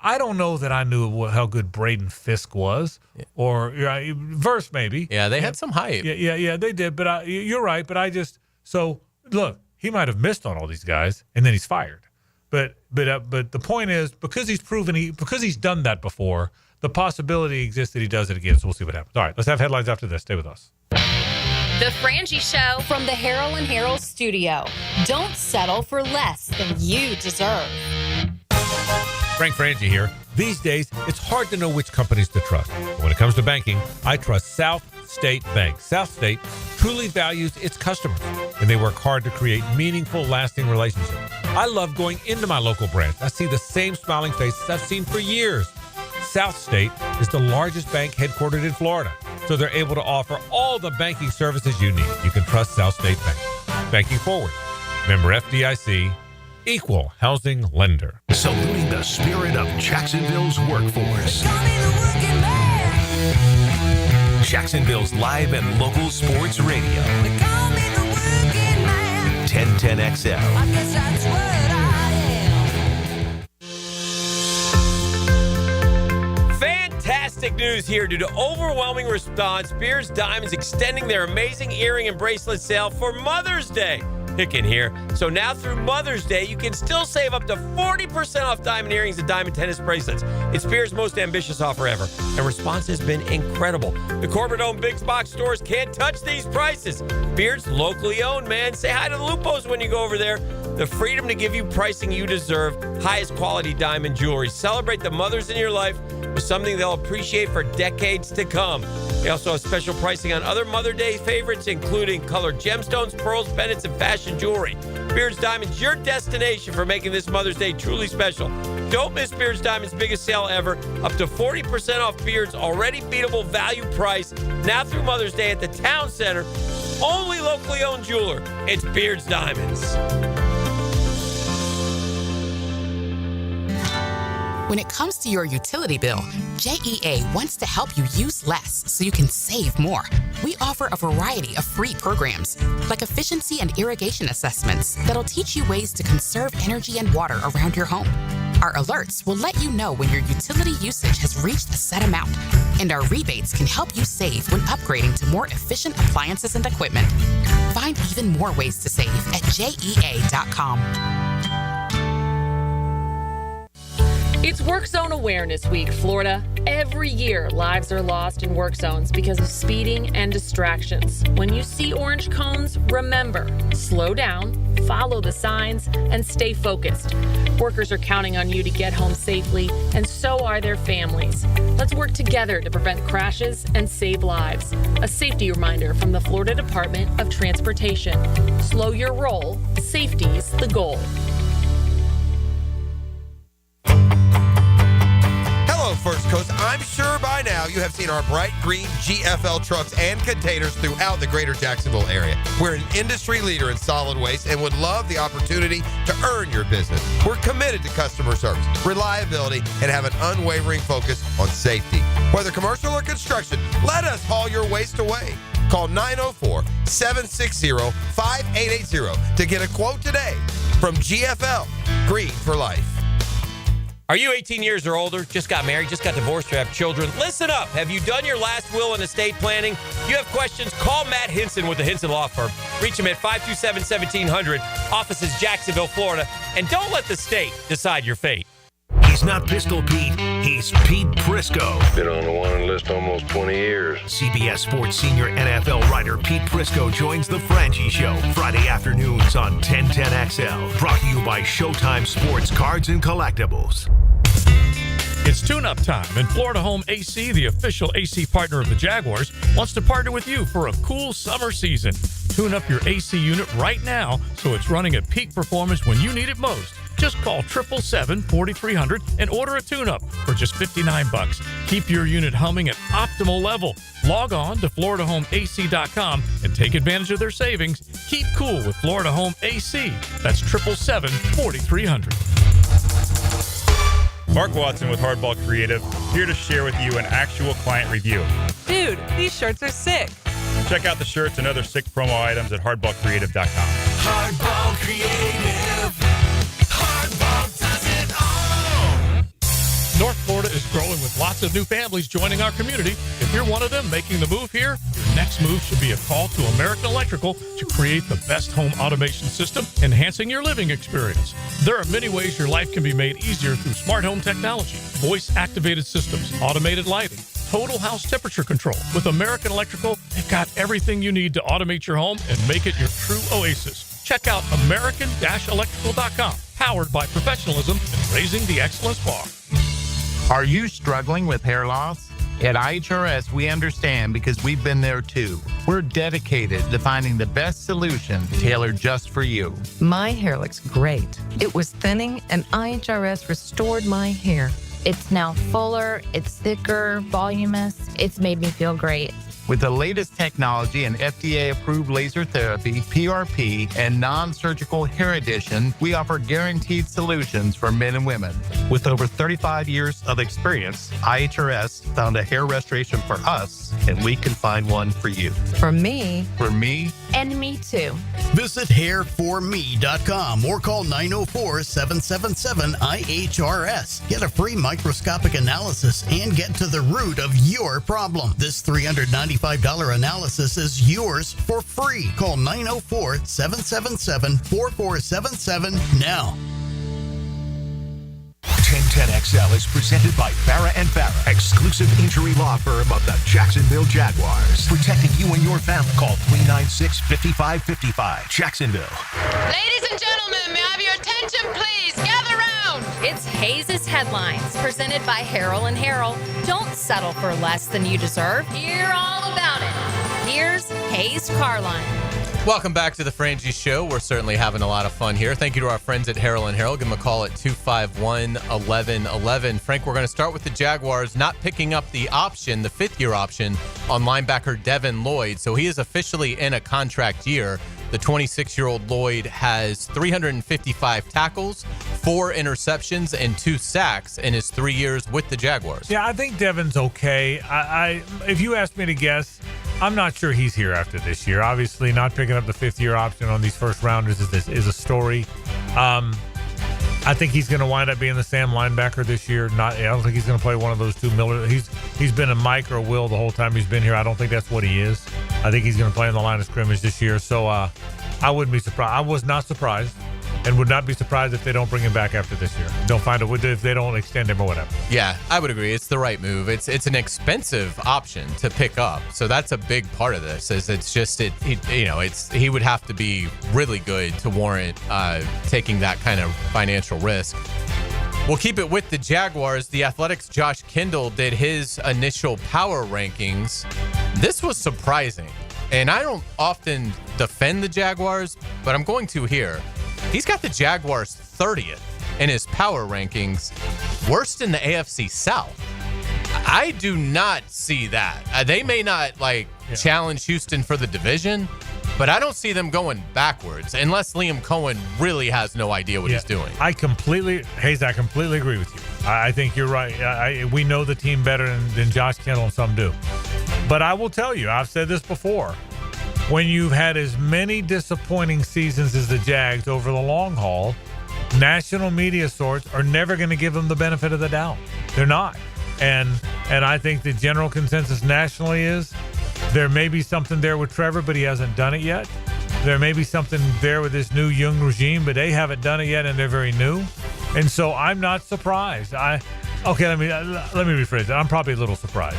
I don't know that I knew how good Braden Fisk was or Verse maybe. Yeah, they had some hype. Yeah, they did. But you're right. But look, he might have missed on all these guys and then he's fired. But the point is, because he's done that before, the possibility exists that he does it again. So we'll see what happens. All right, let's have headlines after this. Stay with us. The Frangie Show from the Harold and Harold studio. Don't settle for less than you deserve. Frank Frangie here. These days, it's hard to know which companies to trust. But when it comes to banking, I trust South State Bank. South State truly values its customers, and they work hard to create meaningful, lasting relationships. I love going into my local branch. I see the same smiling faces I've seen for years. South State is the largest bank headquartered in Florida, so they're able to offer all the banking services you need. You can trust South State Bank. Banking forward. Member FDIC. Equal housing lender. Saluting the spirit of Jacksonville's workforce. Jacksonville's live and local sports radio. 1010XL. I guess that's what I am. Fantastic news here. Due to overwhelming response, Beers Diamonds extending their amazing earring and bracelet sale for Mother's Day. Hicken here. So now through Mother's Day, you can still save up to 40% off diamond earrings and diamond tennis bracelets. It's Beers' most ambitious offer ever, and response has been incredible. The corporate-owned big box stores can't touch these prices. Beers, locally owned, man. Say hi to the Lupos when you go over there. The freedom to give you pricing you deserve. Highest quality diamond jewelry. Celebrate the mothers in your life with something they'll appreciate for decades to come. They also have special pricing on other Mother Day favorites, including colored gemstones, pearls, pendants, and fashion jewelry. Beards Diamonds, your destination for making this Mother's Day truly special. Don't miss Beards Diamonds' biggest sale ever. Up to 40% off Beards' already beatable value price. Now through Mother's Day at the Town Center. Only locally owned jeweler. It's Beards Diamonds. When it comes to your utility bill, JEA wants to help you use less so you can save more. We offer a variety of free programs, like efficiency and irrigation assessments that'll teach you ways to conserve energy and water around your home. Our alerts will let you know when your utility usage has reached a set amount, and our rebates can help you save when upgrading to more efficient appliances and equipment. Find even more ways to save at JEA.com. It's Work Zone Awareness Week, Florida. Every year, lives are lost in work zones because of speeding and distractions. When you see orange cones, remember, slow down, follow the signs, and stay focused. Workers are counting on you to get home safely, and so are their families. Let's work together to prevent crashes and save lives. A safety reminder from the Florida Department of Transportation. Slow your roll. Safety's the goal. First Coast, I'm sure by now you have seen our bright green GFL trucks and containers throughout the greater Jacksonville area. We're an industry leader in solid waste and would love the opportunity to earn your business. We're committed to customer service, reliability, and have an unwavering focus on safety. Whether commercial or construction, let us haul your waste away. Call 904-760-5880 to get a quote today from GFL, Green for Life. Are you 18 years or older, just got married, just got divorced, or have children? Listen up. Have you done your last will and estate planning? If you have questions, call Matt Hinson with the Hinson Law Firm. Reach him at 527-1700, offices Jacksonville, Florida. And don't let the state decide your fate. He's not Pistol Pete. He's Pete Prisco. Been on the wanted list almost 20 years. CBS Sports senior NFL writer Pete Prisco joins the Frangie Show Friday afternoons on 1010XL. Brought to you by Showtime Sports Cards and Collectibles. It's tune-up time, and Florida Home AC, the official AC partner of the Jaguars, wants to partner with you for a cool summer season. Tune up your AC unit right now so it's running at peak performance when you need it most. Just call 777-4300 and order a tune-up for just $59. Keep your unit humming at optimal level. Log on to FloridaHomeAC.com and take advantage of their savings. Keep cool with Florida Home AC. That's 777-4300. Mark Watson with Hardball Creative, here to share with you an actual client review. Dude, these shirts are sick. Check out the shirts and other sick promo items at hardballcreative.com. Hardball Creative. Hardball does it all. North Florida is growing with lots of new families joining our community. If you're one of them making the move here, your next move should be a call to American Electrical to create the best home automation system, enhancing your living experience. There are many ways your life can be made easier through smart home technology, voice-activated systems, automated lighting, total house temperature control. With American Electrical, they've got everything you need to automate your home and make it your true oasis. Check out American-Electrical.com, powered by professionalism and raising the excellence bar. Are you struggling with hair loss? At IHRS, we understand because we've been there too. We're dedicated to finding the best solution tailored just for you. My hair looks great. It was thinning, and IHRS restored my hair. It's now fuller, it's thicker, voluminous. It's made me feel great. With the latest technology and FDA-approved laser therapy, PRP, and non-surgical hair addition, we offer guaranteed solutions for men and women. With over 35 years of experience, IHRS found a hair restoration for us, and we can find one for you. For me. For me. And me too. Visit hairforme.com or call 904-777-IHRS. Get a free microscopic analysis and get to the root of your problem. This $395 analysis is yours for free. Call 904-777-4477 now. 1010XL is presented by Farah & Farah, exclusive injury law firm of the Jacksonville Jaguars. Protecting you and your family. Call 396-5555. Jacksonville. Ladies and gentlemen, may I have your attention, please? Gather round. It's Hays' Headlines, presented by Harrell & Harrell. Don't settle for less than you deserve. Hear all about it. Here's Hays Carlyon. Welcome back to the Frangie Show. We're certainly having a lot of fun here. Thank you to our friends at Harrell & Harrell. Give them a call at 251-1111. Frank, we're going to start with the Jaguars not picking up the option, the fifth-year option, on linebacker Devin Lloyd. So he is officially in a contract year. The 26-year-old Lloyd has 355 tackles, 4 interceptions, and 2 sacks in his 3 years with the Jaguars. Yeah, I think Devin's okay. If you ask me to guess, I'm not sure he's here after this year. Obviously, not picking up the fifth-year option on these first-rounders is a story. I think he's going to wind up being the Sam linebacker this year. I don't think he's going to play one of those two Miller. He's been a Mike or a Will the whole time he's been here. I don't think that's what he is. I think he's going to play in the line of scrimmage this year. So I wouldn't be surprised. I was not surprised, and would not be surprised if they don't bring him back after this year. Don't find it if they don't extend him or whatever. Yeah, I would agree. It's the right move. It's an expensive option to pick up, so that's a big part of this. He would have to be really good to warrant taking that kind of financial risk. We'll keep it with the Jaguars. The Athletics' Josh Kendall did his initial power rankings. This was surprising, and I don't often defend the Jaguars, but I'm going to here. He's got the Jaguars 30th in his power rankings, worst in the AFC South. I do not see that. They may not challenge Houston for the division, but I don't see them going backwards unless Liam Cohen really has no idea what he's doing. I completely agree with you. I think you're right. We know the team better than Josh Kendall and some do. But I will tell you, I've said this before, when you've had as many disappointing seasons as the Jags over the long haul, national media sorts are never going to give him the benefit of the doubt. They're not. And I think the general consensus nationally is there may be something there with Trevor, but he hasn't done it yet. There may be something there with this new young regime, but they haven't done it yet, and they're very new. And so I'm not surprised. Let me rephrase it. I'm probably a little surprised,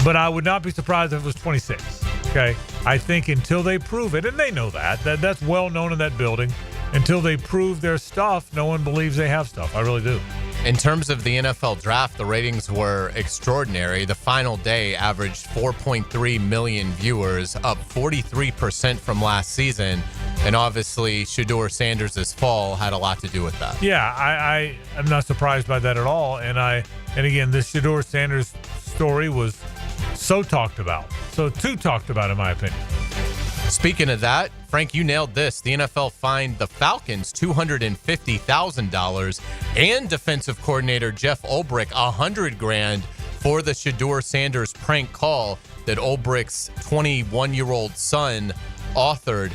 but I would not be surprised if it was 26. Okay, I think until they prove it, and they know that's well known in that building. Until they prove their stuff, no one believes they have stuff. I really do. In terms of the NFL draft, the ratings were extraordinary. The final day averaged 4.3 million viewers, up 43% from last season. And obviously, Shedeur Sanders' fall had a lot to do with that. Yeah, I am not surprised by that at all. And again, this Shedeur Sanders story was so talked about. So too talked about, in my opinion. Speaking of that, Frank, you nailed this. The NFL fined the Falcons $250,000 and defensive coordinator Jeff Ulbrich $100,000 for the Shedeur Sanders prank call that Ulbrich's 21-year-old son authored.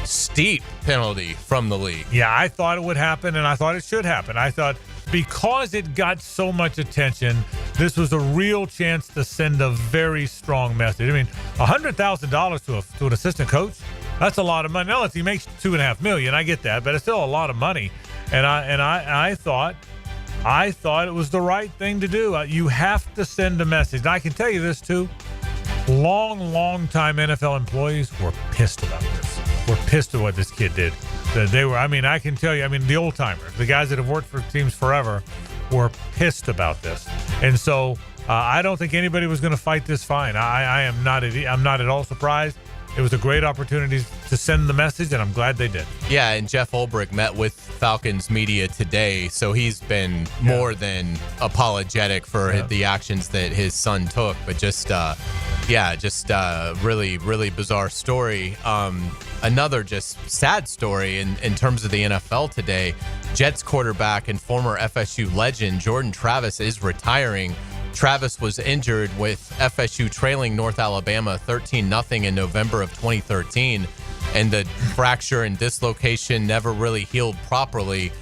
Steep penalty from the league. Yeah, I thought it would happen, and I thought it should happen. I thought because it got so much attention, this was a real chance to send a very strong message. I mean, $100,000 to an assistant coach, that's a lot of money. Now, if he makes $2.5 million, I get that, but it's still a lot of money. And I thought it was the right thing to do. You have to send a message. And I can tell you this too. Long time NFL employees were pissed about this. Were pissed at what this kid did. They were. I mean, I can tell you. I mean, the old timers, the guys that have worked for teams forever, were pissed about this. And so I don't think anybody was going to fight this fine. I'm not at all surprised. It was a great opportunity to send the message, and I'm glad they did. Yeah, and Jeff Ulbrich met with Falcons media today, so he's been more than apologetic for the actions that his son took. But just really, really bizarre story. Another just sad story in terms of the NFL today. Jets quarterback and former FSU legend Jordan Travis is retiring. Travis was injured with FSU trailing North Alabama 13-0 in November of 2013, and the fracture and dislocation never really healed properly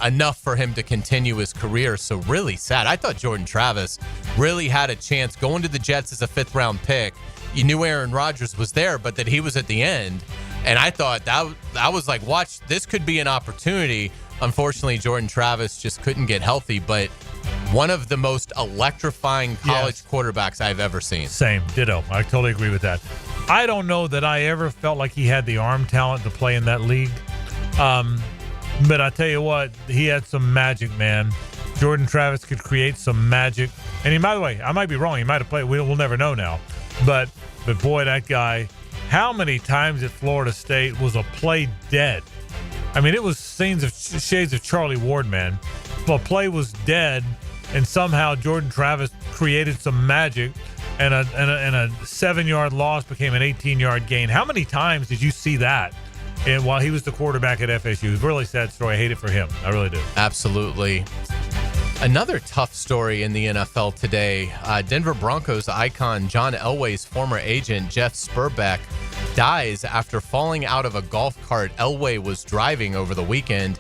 enough for him to continue his career. So really sad. I thought Jordan Travis really had a chance going to the Jets as a fifth-round pick. You knew Aaron Rodgers was there, but that he was at the end. And I thought that was like, watch, this could be an opportunity. Unfortunately, Jordan Travis just couldn't get healthy, but one of the most electrifying college quarterbacks I've ever seen. Same, ditto. I totally agree with that. I don't know that I ever felt like he had the arm talent to play in that league. But I tell you what, he had some magic, man. Jordan Travis could create some magic. And he, by the way, I might be wrong. He might have played. We'll never know now. But boy, that guy, how many times at Florida State was a play dead? I mean, it was shades of Charlie Ward, man. Well, play was dead, and somehow Jordan Travis created some magic, and a 7-yard loss became an 18-yard gain. How many times did you see that? And while he was the quarterback at FSU, it was a really sad story. I hate it for him. I really do. Absolutely. Another tough story in the NFL today. Denver Broncos icon John Elway's former agent Jeff Sperbeck dies after falling out of a golf cart Elway was driving over the weekend.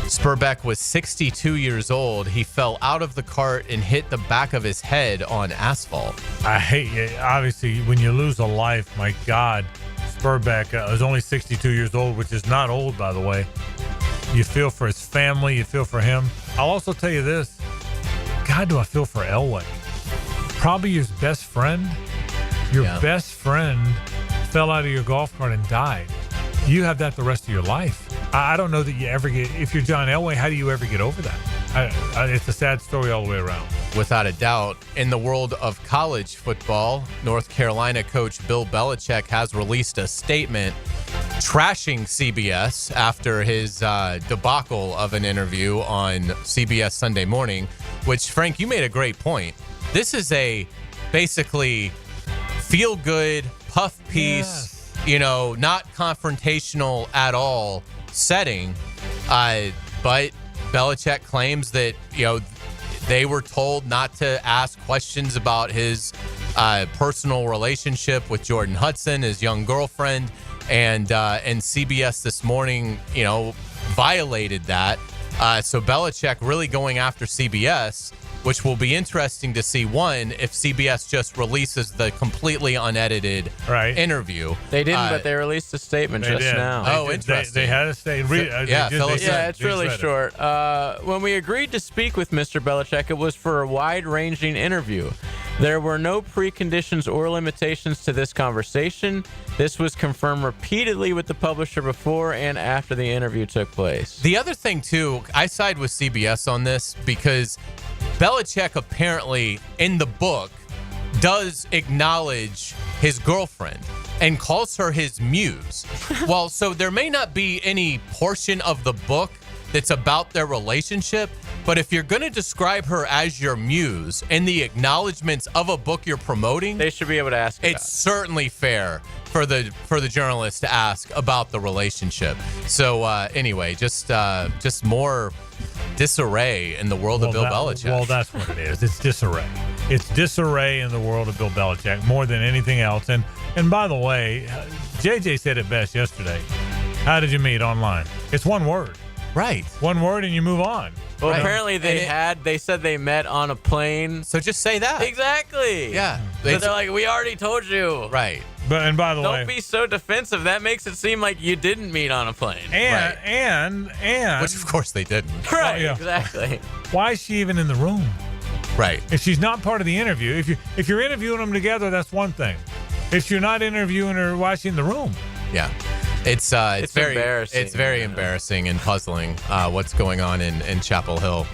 Sperbeck was 62 years old. He fell out of the cart and hit the back of his head on asphalt. I hate it. Obviously, when you lose a life, my God, Sperbeck is only 62 years old, which is not old, by the way. You feel for his family. You feel for him. I'll also tell you this. God, do I feel for Elway. Probably your best friend. Your best friend fell out of your golf cart and died. You have that the rest of your life. I don't know that you ever get, if you're John Elway, how do you ever get over that? It's a sad story all the way around. Without a doubt. In the world of college football, North Carolina coach Bill Belichick has released a statement trashing CBS after his debacle of an interview on CBS Sunday Morning, which, Frank, you made a great point. This is a basically feel-good, puff piece, not confrontational at all setting. But Belichick claims that, they were told not to ask questions about his personal relationship with Jordan Hudson, his young girlfriend, and CBS this morning, violated that. So Belichick really going after CBS, which will be interesting to see, one, if CBS just releases the completely unedited interview. They didn't, but they released a statement just now. Interesting. They had a statement. It's really short. When we agreed to speak with Mr. Belichick, it was for a wide-ranging interview. There were no preconditions or limitations to this conversation. This was confirmed repeatedly with the publisher before and after the interview took place. The other thing, too, I side with CBS on this because Belichick apparently, in the book, does acknowledge his girlfriend and calls her his muse. Well, so there may not be any portion of the book that's about their relationship, but if you're going to describe her as your muse in the acknowledgments of a book you're promoting, they should be able to ask. It's certainly fair for the journalist to ask about the relationship. So anyway, just more disarray in the world of Bill Belichick. Well, that's what it is. It's disarray. It's disarray in the world of Bill Belichick more than anything else. And by the way, JJ said it best yesterday. How did you meet online? It's one word. Right. One word and you move on. Well, apparently they said they met on a plane. So just say that. Exactly. Yeah. So they're like, we already told you. Right. And by the way, don't be so defensive. That makes it seem like you didn't meet on a plane. And which of course they didn't. Right. Exactly. Why is she even in the room? Right. If she's not part of the interview, if you're interviewing them together, that's one thing. If you're not interviewing her, why is she in the room? Yeah. It's very embarrassing. It's very embarrassing and puzzling what's going on in Chapel Hill.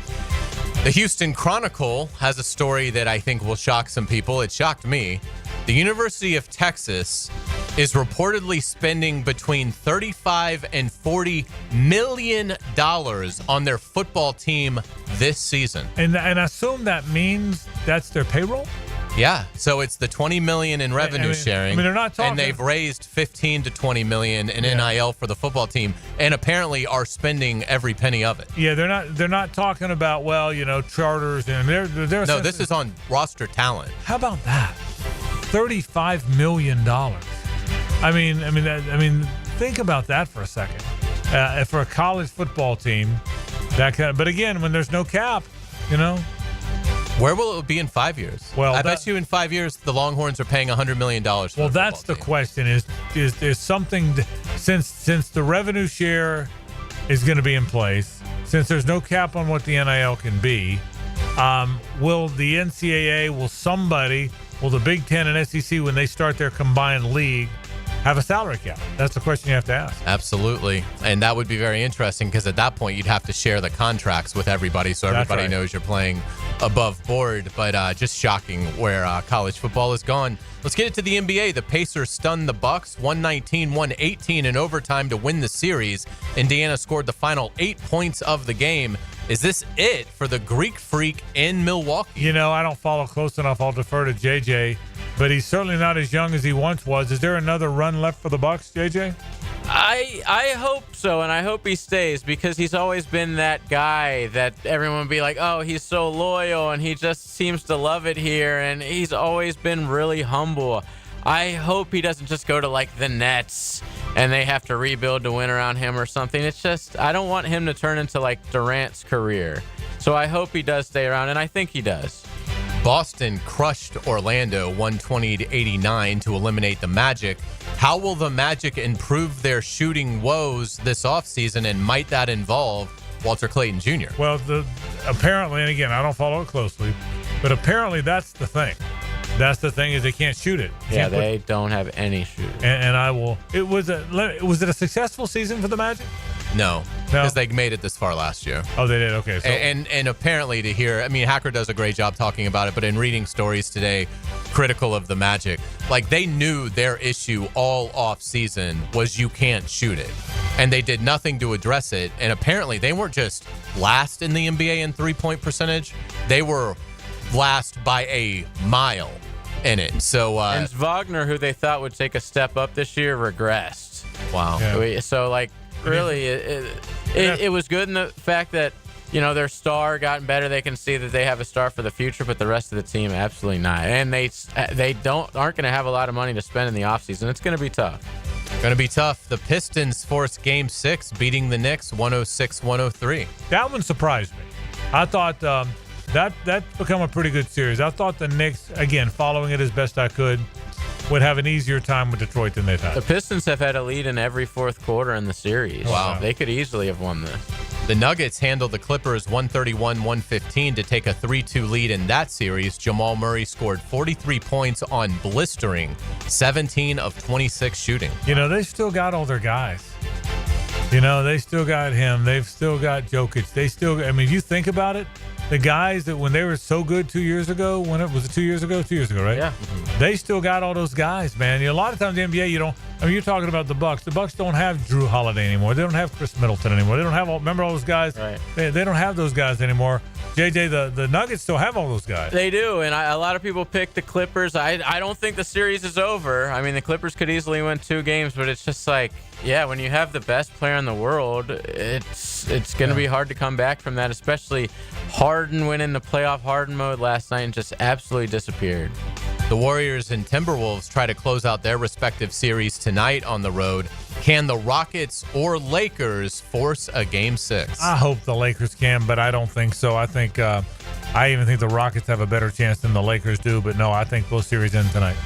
The Houston Chronicle has a story that I think will shock some people. It shocked me. The University of Texas is reportedly spending between $35 and $40 million on their football team this season. And I assume that means that's their payroll? Yeah, so it's the $20 million in revenue sharing. they're not talking. And they've raised $15 to $20 million in NIL for the football team, and apparently are spending every penny of it. Yeah, they're not talking about charters and they're no. This is on roster talent. How about that? $35 million. I mean, think about that for a second. For a college football team, but again, when there's no cap, Where will it be in 5 years? Well, I bet you in 5 years the Longhorns are paying $100 million. For that's the question: is there something since the revenue share is going to be in place, since there's no cap on what the NIL can be? Will the NCAA, will the Big Ten and SEC, when they start their combined league, have a salary cap? That's the question you have to ask. Absolutely. And that would be very interesting because at that point you'd have to share the contracts with everybody so everybody knows you're playing above board. But just shocking where college football has gone. Let's get it to the NBA. The Pacers stunned the Bucks 119-118 in overtime to win the series. Indiana scored the final 8 points of the game. Is this it for the Greek Freak in Milwaukee? I don't follow close enough. I'll defer to JJ. But he's certainly not as young as he once was. Is there another run left for the Bucks, JJ? I hope so, and I hope he stays because he's always been that guy that everyone would be like, oh, he's so loyal, and he just seems to love it here, and he's always been really humble. I hope he doesn't just go to like the Nets and they have to rebuild to win around him or something. It's just, I don't want him to turn into like Durant's career. So I hope he does stay around, and I think he does. Boston crushed Orlando 120-89 to eliminate the Magic. How will the Magic improve their shooting woes this offseason, and might that involve Walter Clayton Jr.? Well, apparently, and again, I don't follow it closely, but apparently that's the thing. That's the thing, is they can't shoot it. They don't have any shooting. And I will. Was it a successful season for the Magic? No, because they made it this far last year. Oh, they did? Okay. So. And apparently to hear, Hacker does a great job talking about it, but in reading stories today critical of the Magic, like they knew their issue all off season was you can't shoot it. And they did nothing to address it. And apparently they weren't just last in the NBA in 3-point percentage. They were last by a mile in it. So and Wagner, who they thought would take a step up this year, regressed. Wow. Yeah. So really, it was good in the fact that their star gotten better. They can see that they have a star for the future, but the rest of the team absolutely not. And they aren't going to have a lot of money to spend in the offseason. It's going to be tough. Going to be tough. The Pistons forced Game 6, beating the Knicks 106-103. That one surprised me. I thought that's become a pretty good series. I thought the Knicks, again, following it as best I could, would have an easier time with Detroit than they've had. The Pistons have had a lead in every fourth quarter in the series. Wow. They could easily have won this. The Nuggets handled the Clippers 131-115 to take a 3-2 lead in that series. Jamal Murray scored 43 points on blistering 17 of 26 shooting. You know, they still got all their guys. You know, they still got him. They've still got Jokic. They still, I mean, if you think about it, the guys that when they were so good 2 years ago, when it was 2 years ago? 2 years ago, right? Yeah. They still got all those guys, man. You know, a lot of times in the NBA, you don't, I mean, you're talking about the Bucks. The Bucks don't have Drew Holiday anymore. They don't have Chris Middleton anymore. They don't have remember all those guys? Right. They don't have those guys anymore. JJ, the Nuggets still have all those guys. They do, and a lot of people pick the Clippers. I don't think the series is over. I mean, the Clippers could easily win 2 games, but it's just like, yeah, when you have the best player in the world, it's going to be hard to come back from that, especially Harden went into playoff Harden mode last night and just absolutely disappeared. The Warriors and Timberwolves try to close out their respective series tonight on the road. Can the Rockets or Lakers force a Game 6? I hope the Lakers can, but I don't think so. I think I even think the Rockets have a better chance than the Lakers do, but no, I think both series end tonight.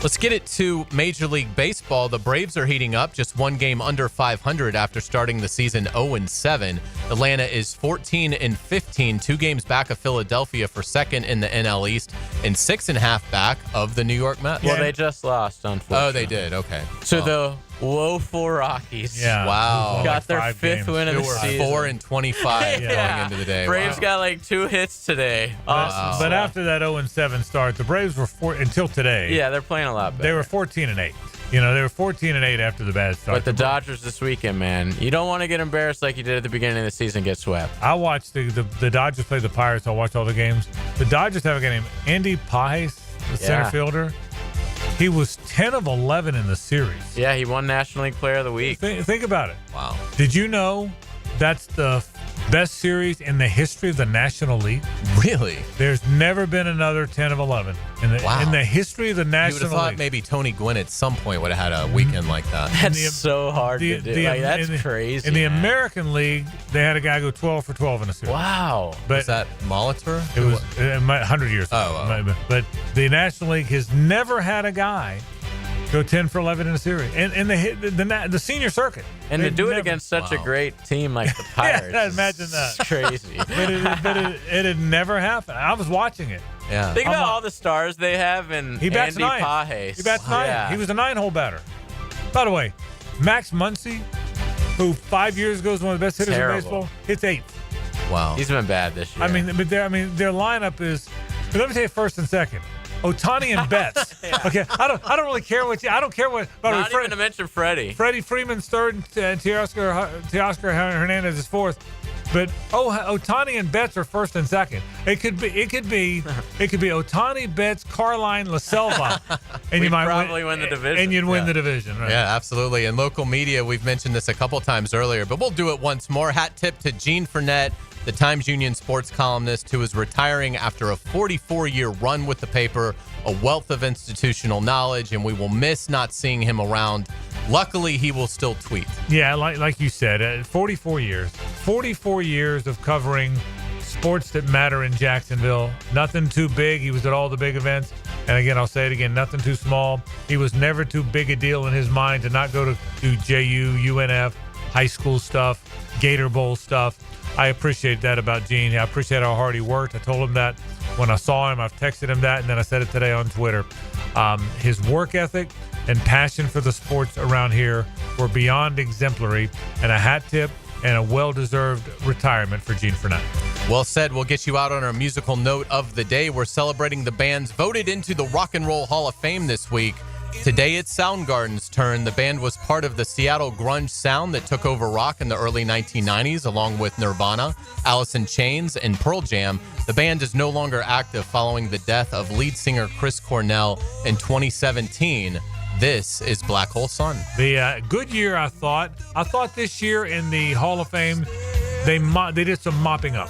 Let's get it to Major League Baseball. The Braves are heating up, just 1 game under 500 after starting the season 0-7. Atlanta is 14-15, 2 games back of Philadelphia for second in the NL East, and 6.5 back of the New York Mets. Well, they just lost, unfortunately. Oh, they did. Okay. So the woeful Rockies. Yeah. Wow. Got their 5th win of the season. 4-25 going into the day. Braves got like 2 hits today. Awesome. But after that 0-7 start, the Braves were until today. Yeah, they're playing a lot better. They were 14-8. You know, they were 14-8 after the bad start. But the Dodgers this weekend, man, you don't want to get embarrassed like you did at the beginning of the season, get swept. I watched the Dodgers play the Pirates. I watched all the games. The Dodgers have a guy named Andy Pages, the center fielder. He was 10 of 11 in the series. Yeah, he won National League Player of the Week. Think about it. Wow. Did you know that's the best series in the history of the National League? Really? There's never been another 10 of 11 in the history of the National League. You would have thought maybe Tony Gwynn at some point would have had a weekend like that. That's so hard to do. That's crazy. In the American League, they had a guy go 12 for 12 in a series. Wow. But was that Molitor? It was 100 years ago. Oh. But the National League has never had a guy go 10 for 11 in a series. And the senior circuit. And to do it against such a great team like the Pirates. Yeah, imagine that. It's crazy. but it had never happened. I was watching it. Yeah. Think about all the stars they have and he bats Andy 9. Pages. He bats 9. Yeah. He was a 9-hole batter. By the way, Max Muncy, who 5 years ago was one of the best hitters in baseball, hits 8th. Wow. He's been bad this year. I mean, their lineup is. But let me tell you, first and second. Otani and Betts. Yeah. Okay, I don't really care what I don't care what. Not even to mention Freddie. Freddie Freeman's 3rd and Teoscar Hernandez is 4th. But Otani and Betts are 1st and 2nd. It could be Otani, Betts, Carlyon, La Selva, and you might probably win the division. And you'd win the division, right? Yeah, absolutely. In local media, we've mentioned this a couple times earlier, but we'll do it once more. Hat tip to Gene Frenette, the Times-Union sports columnist who is retiring after a 44-year run with the paper, a wealth of institutional knowledge, and we will miss not seeing him around. Luckily, he will still tweet. Yeah, like you said, 44 years. 44 years of covering sports that matter in Jacksonville. Nothing too big. He was at all the big events. And again, I'll say it again, nothing too small. He was never too big a deal in his mind to not go to JU, UNF, high school stuff, Gator Bowl stuff. I appreciate that about Gene. I appreciate how hard he worked. I told him that when I saw him. I've texted him that, and then I said it today on Twitter. His work ethic and passion for the sports around here were beyond exemplary, and a hat tip and a well-deserved retirement for Gene Frenette. Well said. We'll get you out on our musical note of the day. We're celebrating the bands voted into the Rock and Roll Hall of Fame this week. Today it's Soundgarden's turn. The band was part of the Seattle grunge sound that took over rock in the early 1990s, along with Nirvana, Alice in Chains, and Pearl Jam. The band is no longer active following the death of lead singer Chris Cornell in 2017. This is Black Hole Sun. The good year, I thought. I thought this year in the Hall of Fame, they did some mopping up.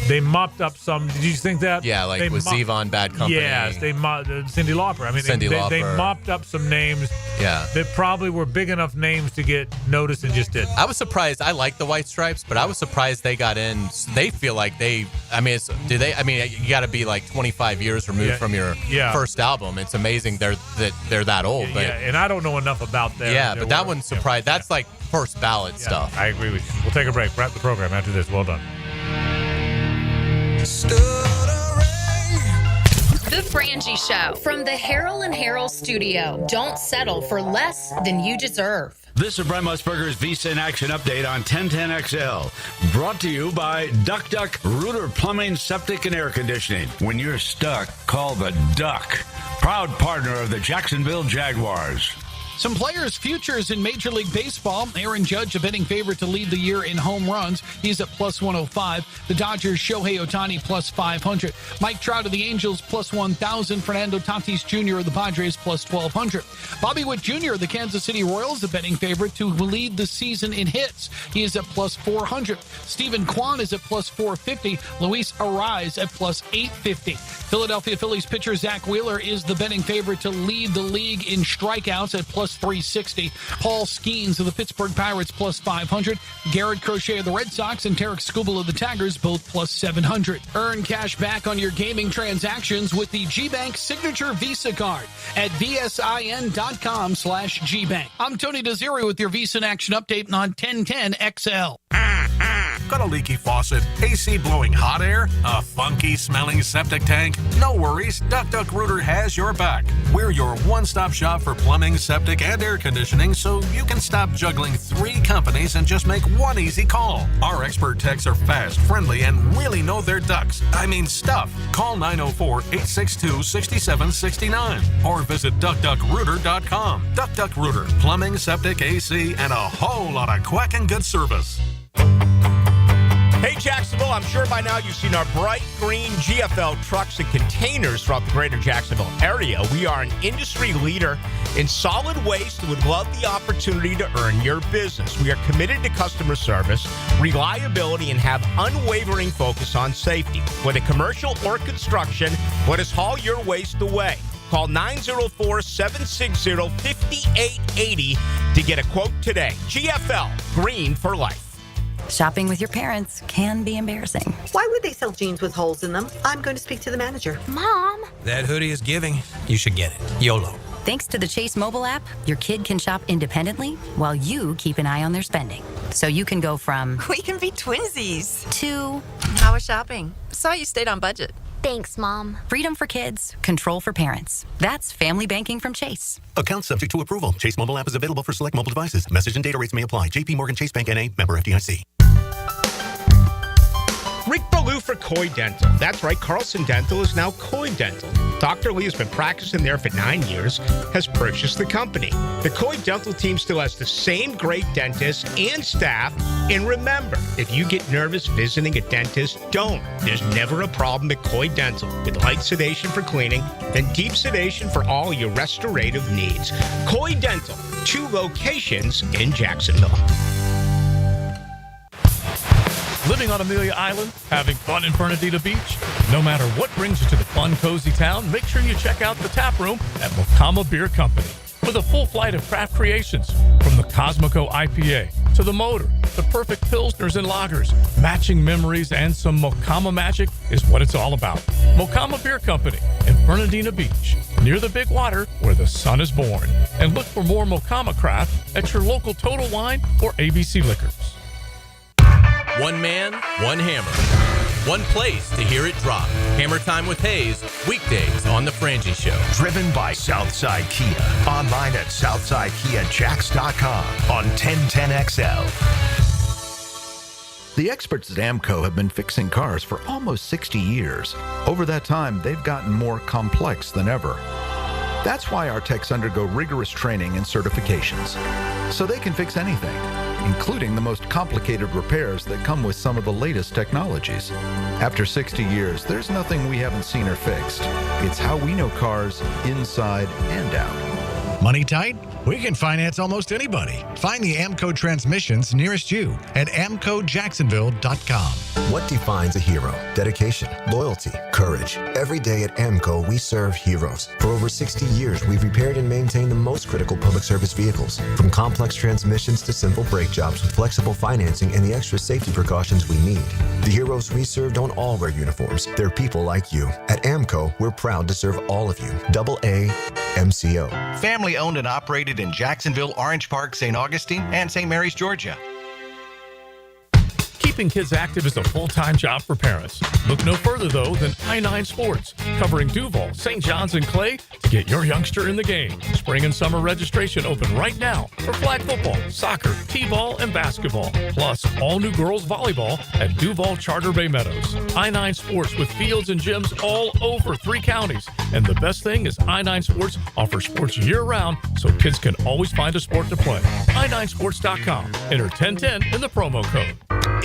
They mopped up some. Did you think that? Yeah, like with Zevon Bad Company. Yes, they Cyndi Lauper. I mean, Cyndi Lauper. They mopped up some names. Yeah. That probably were big enough names to get noticed and just didn't. I was surprised. I like the White Stripes, but I was surprised they got in. They feel like they. I mean, you got to be like 25 years removed from your first album. It's amazing they're that old. But, and I don't know enough about them. Yeah, but that one's surprised. That's like first ballot stuff. I agree with you. We'll take a break. Wrap the program after this. Well done. The Frangie Show from the Harrell and Harrell studio. Don't settle for less than you deserve. This is Brett Musburger's Visa in Action update on 1010XL. Brought to you by Duck Duck Rooter Plumbing, Septic, and Air Conditioning. When you're stuck, call the Duck. Proud partner of the Jacksonville Jaguars. Some players' futures in Major League Baseball. Aaron Judge, a betting favorite to lead the year in home runs. He's at plus 105. The Dodgers' Shohei Ohtani plus 500. Mike Trout of the Angels plus 1,000. Fernando Tatis Jr. of the Padres plus 1,200. Bobby Witt Jr. of the Kansas City Royals, a betting favorite to lead the season in hits. He is at plus 400. Stephen Kwan is at plus 450. Luis Arraez at plus 850. Philadelphia Phillies pitcher Zach Wheeler is the betting favorite to lead the league in strikeouts at plus 360. Paul Skeens of the Pittsburgh Pirates plus 500. Garrett Crochet of the Red Sox and Tarek Skubal of the Tigers both plus 700. Earn cash back on your gaming transactions with the GBank Signature Visa Card at vsin.com/GBank. I'm Tony Desiri with your Visa in Action update on 1010XL. Got a leaky faucet, AC blowing hot air, a funky smelling septic tank? No worries, Duck Duck Rooter has your back. We're your one-stop shop for plumbing, septic, and air conditioning, so you can stop juggling 3 companies and just make one easy call. Our expert techs are fast, friendly, and really know their ducks. I mean stuff. Call 904-862-6769 or visit duckduckrooter.com. Duck Duck Rooter, plumbing, septic, AC, and a whole lot of quacking good service. Hey, Jacksonville, I'm sure by now you've seen our bright green GFL trucks and containers throughout the greater Jacksonville area. We are an industry leader in solid waste and would love the opportunity to earn your business. We are committed to customer service, reliability, and have unwavering focus on safety. Whether commercial or construction, let us haul your waste away. Call 904-760-5880 to get a quote today. GFL, green for life. Shopping with your parents can be embarrassing. Why would they sell jeans with holes in them? I'm going to speak to the manager. Mom! That hoodie is giving. You should get it. YOLO. Thanks to the Chase mobile app, your kid can shop independently while you keep an eye on their spending. So you can go from... We can be twinsies. ...to... How was shopping? Saw you stayed on budget. Thanks, Mom. Freedom for kids, control for parents. That's family banking from Chase. Account subject to approval. Chase mobile app is available for select mobile devices. Message and data rates may apply. JP Morgan Chase Bank N.A. Member FDIC. Rick Ballou for Coy Dental. That's right, Carlson Dental is now Coy Dental. Dr. Lee has been practicing there for 9 years, has purchased the company. The Coy Dental team still has the same great dentists and staff. And remember, if you get nervous visiting a dentist, don't. There's never a problem at Coy Dental with light sedation for cleaning and deep sedation for all your restorative needs. Coy Dental, 2 locations in Jacksonville. Living on Amelia Island, having fun in Fernandina Beach? No matter what brings you to the fun, cozy town, make sure you check out the tap room at Mocama Beer Company. With a full flight of craft creations, from the Cosmico IPA to the Motor, the perfect Pilsners and Lagers, matching memories and some Mocama magic is what it's all about. Mocama Beer Company in Fernandina Beach, near the big water where the sun is born. And look for more Mocama craft at your local Total Wine or ABC Liquors. One man, one hammer. One place to hear it drop. Hammer Time with Hays, weekdays on The Frangie Show. Driven by Southside Kia. Online at SouthsideKiaJacks.com on 1010XL. The experts at AMCO have been fixing cars for almost 60 years. Over that time, they've gotten more complex than ever. That's why our techs undergo rigorous training and certifications, so they can fix anything, including the most complicated repairs that come with some of the latest technologies. After 60 years, there's nothing we haven't seen or fixed. It's how we know cars inside and out. Money tight? We can finance almost anybody. Find the AMCO transmissions nearest you at amcojacksonville.com. What defines a hero? Dedication, loyalty, courage. Every day at AMCO, we serve heroes. For over 60 years, we've repaired and maintained the most critical public service vehicles. From complex transmissions to simple brake jobs with flexible financing and the extra safety precautions we need. The heroes we serve don't all wear uniforms. They're people like you. At AMCO, we're proud to serve all of you. AA MCO. Family owned and operated in Jacksonville, Orange Park, St. Augustine, and St. Mary's, Georgia. Keeping kids active is a full-time job for parents. Look no further, though, than I-9 Sports, covering Duval, St. John's, and Clay to get your youngster in the game. Spring and summer registration open right now for flag football, soccer, t-ball, and basketball. Plus, all new girls volleyball at Duval Charter Bay Meadows. I-9 Sports with fields and gyms all over 3 counties. And the best thing is I-9 Sports offers sports year-round so kids can always find a sport to play. I9sports.com. Enter 1010 in the promo code.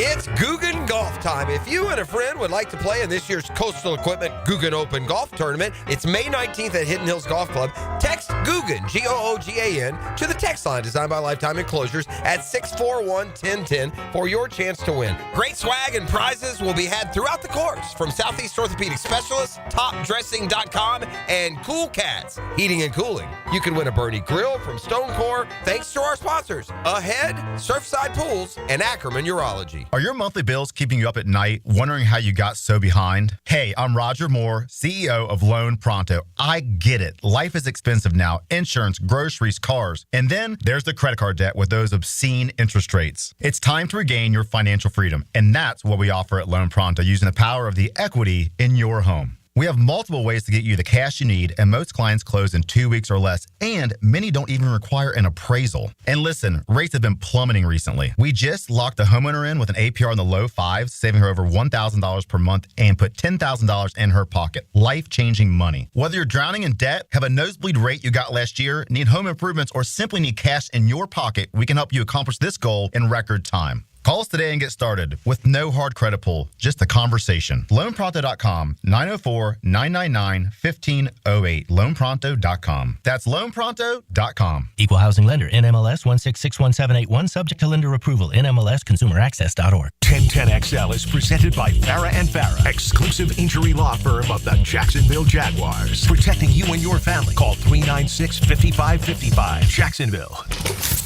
It's Guggen Golf time. If you and a friend would like to play in this year's Coastal Equipment Guggen Open Golf Tournament, it's May 19th at Hidden Hills Golf Club. Text Guggen, Googan, to the text line designed by Lifetime Enclosures at 641-1010 for your chance to win. Great swag and prizes will be had throughout the course from Southeast Orthopedic Specialists, TopDressing.com, and Cool Cats Heating and Cooling. You can win a Bernie Grill from Stonecore thanks to our sponsors, Ahead, Surfside Pools, and Ackerman Urology. Are your monthly bills keeping you up at night, wondering how you got so behind? Hey, I'm Roger Moore, CEO of Loan Pronto. I get it. Life is expensive now. Insurance, groceries, cars. And then there's the credit card debt with those obscene interest rates. It's time to regain your financial freedom. And that's what we offer at Loan Pronto, using the power of the equity in your home. We have multiple ways to get you the cash you need, and most clients close in 2 weeks or less, and many don't even require an appraisal. And listen, rates have been plummeting recently. We just locked the homeowner in with an APR in the low 5s, saving her over $1,000 per month, and put $10,000 in her pocket. Life-changing money. Whether you're drowning in debt, have a nosebleed rate you got last year, need home improvements, or simply need cash in your pocket, we can help you accomplish this goal in record time. Call us today and get started with no hard credit pull, just a conversation. LoanPronto.com, 904-999-1508. LoanPronto.com. That's LoanPronto.com. Equal housing lender, NMLS 1661781, subject to lender approval, NMLSconsumeraccess.org. 1010XL is presented by Farah and Farah, exclusive injury law firm of the Jacksonville Jaguars. Protecting you and your family. Call 396-5555. Jacksonville.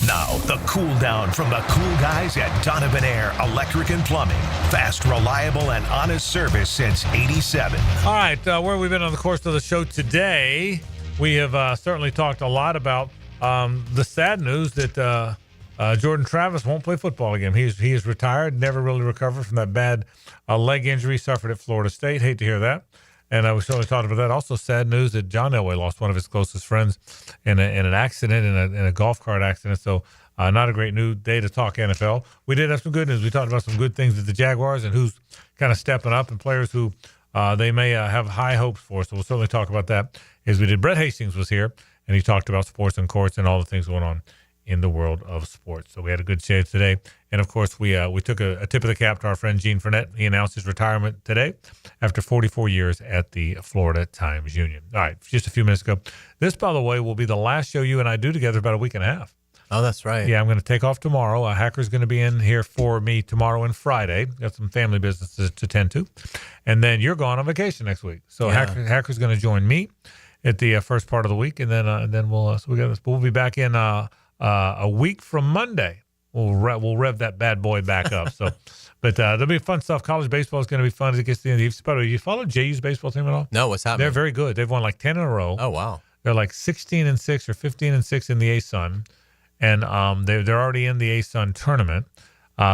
Now, the cool down from the cool guys at Donovan Air Electric and Plumbing. Fast, reliable, and honest service since '87. All right, where we've been on the course of the show today, we have certainly talked a lot about the sad news that Jordan Travis won't play football again. He is retired, never really recovered from that bad leg injury suffered at Florida State. Hate to hear that. And we certainly talked about that. Also, sad news that John Elway lost one of his closest friends in an accident, in a golf cart accident. So not a great new day to talk NFL. We did have some good news. We talked about some good things at the Jaguars and who's kind of stepping up and players who they may have high hopes for. So we'll certainly talk about that as we did. Brett Hastings was here, and he talked about sports and courts and all the things going on in the world of sports. So we had a good show today. And, of course, we took a tip of the cap to our friend Gene Frenette. He announced his retirement today after 44 years at the Florida Times Union. All right, just a few minutes ago. This, by the way, will be the last show you and I do together about a week and a half. Oh, that's right. Yeah, I'm going to take off tomorrow. Hacker's going to be in here for me tomorrow and Friday. Got some family business to tend to. And then you're going on vacation next week. So yeah. Hacker's going to join me at the first part of the week. And then we'll be back in a week from Monday. We'll rev that bad boy back up. So, but there'll be fun stuff. College baseball is going to be fun as it gets to the end of the year. You follow JU's baseball team at all? No, what's happening? They're very good. They've won like 10 in a row. Oh, wow. They're like 16-6 or 15-6 in the ASUN. And they're already in the ASUN tournament.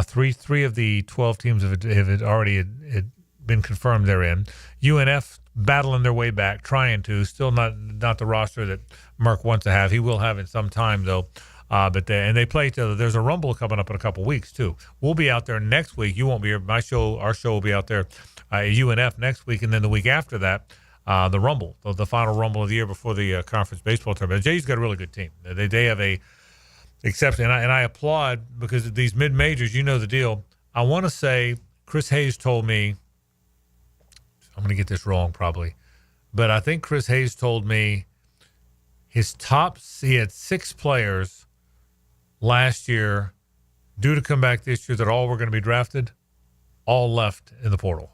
Three of the 12 teams have already been confirmed they're in. UNF battling their way back, trying to. Still not the roster that Merck wants to have. He will have in some time, though. But they play each other. There's a Rumble coming up in a couple weeks, too. We'll be out there next week. You won't be here. Our show will be out there at UNF next week. And then the week after that, the Rumble, the final Rumble of the year before the conference baseball tournament. Jay's got a really good team. They have a exception. And I applaud because these mid-majors, you know the deal. I want to say Chris Hays told me, I'm going to get this wrong probably, but I think Chris Hays told me he had 6 players last year due to come back this year that all were going to be drafted, all left in the portal.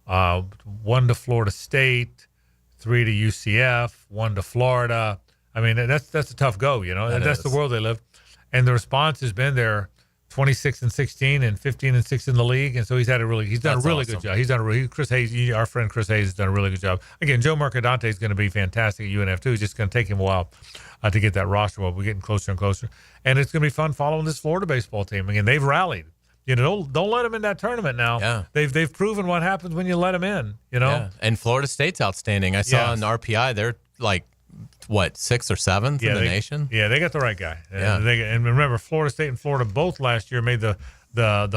1 to Florida State, 3 to UCF, 1 to Florida. I mean, that's a tough go, you know. That's the world they live. And the response has been there 26-16 and 15-6 in the league, and so he's done a really good job. Chris Hays, our friend Chris Hays, has done a really good job. Again, Joe Mercadante is going to be fantastic at UNF too. It's just going to take him a while to get that roster. Well, we're getting closer and closer, and it's going to be fun following this Florida baseball team. Again, they've rallied. You know, don't let them in that tournament now. Yeah. They've proven what happens when you let them in. You know, yeah. And Florida State's outstanding. I saw on RPI they're like, what, 6th or 7th in the nation? Yeah, they got the right guy. Yeah. And remember, Florida State and Florida both last year made the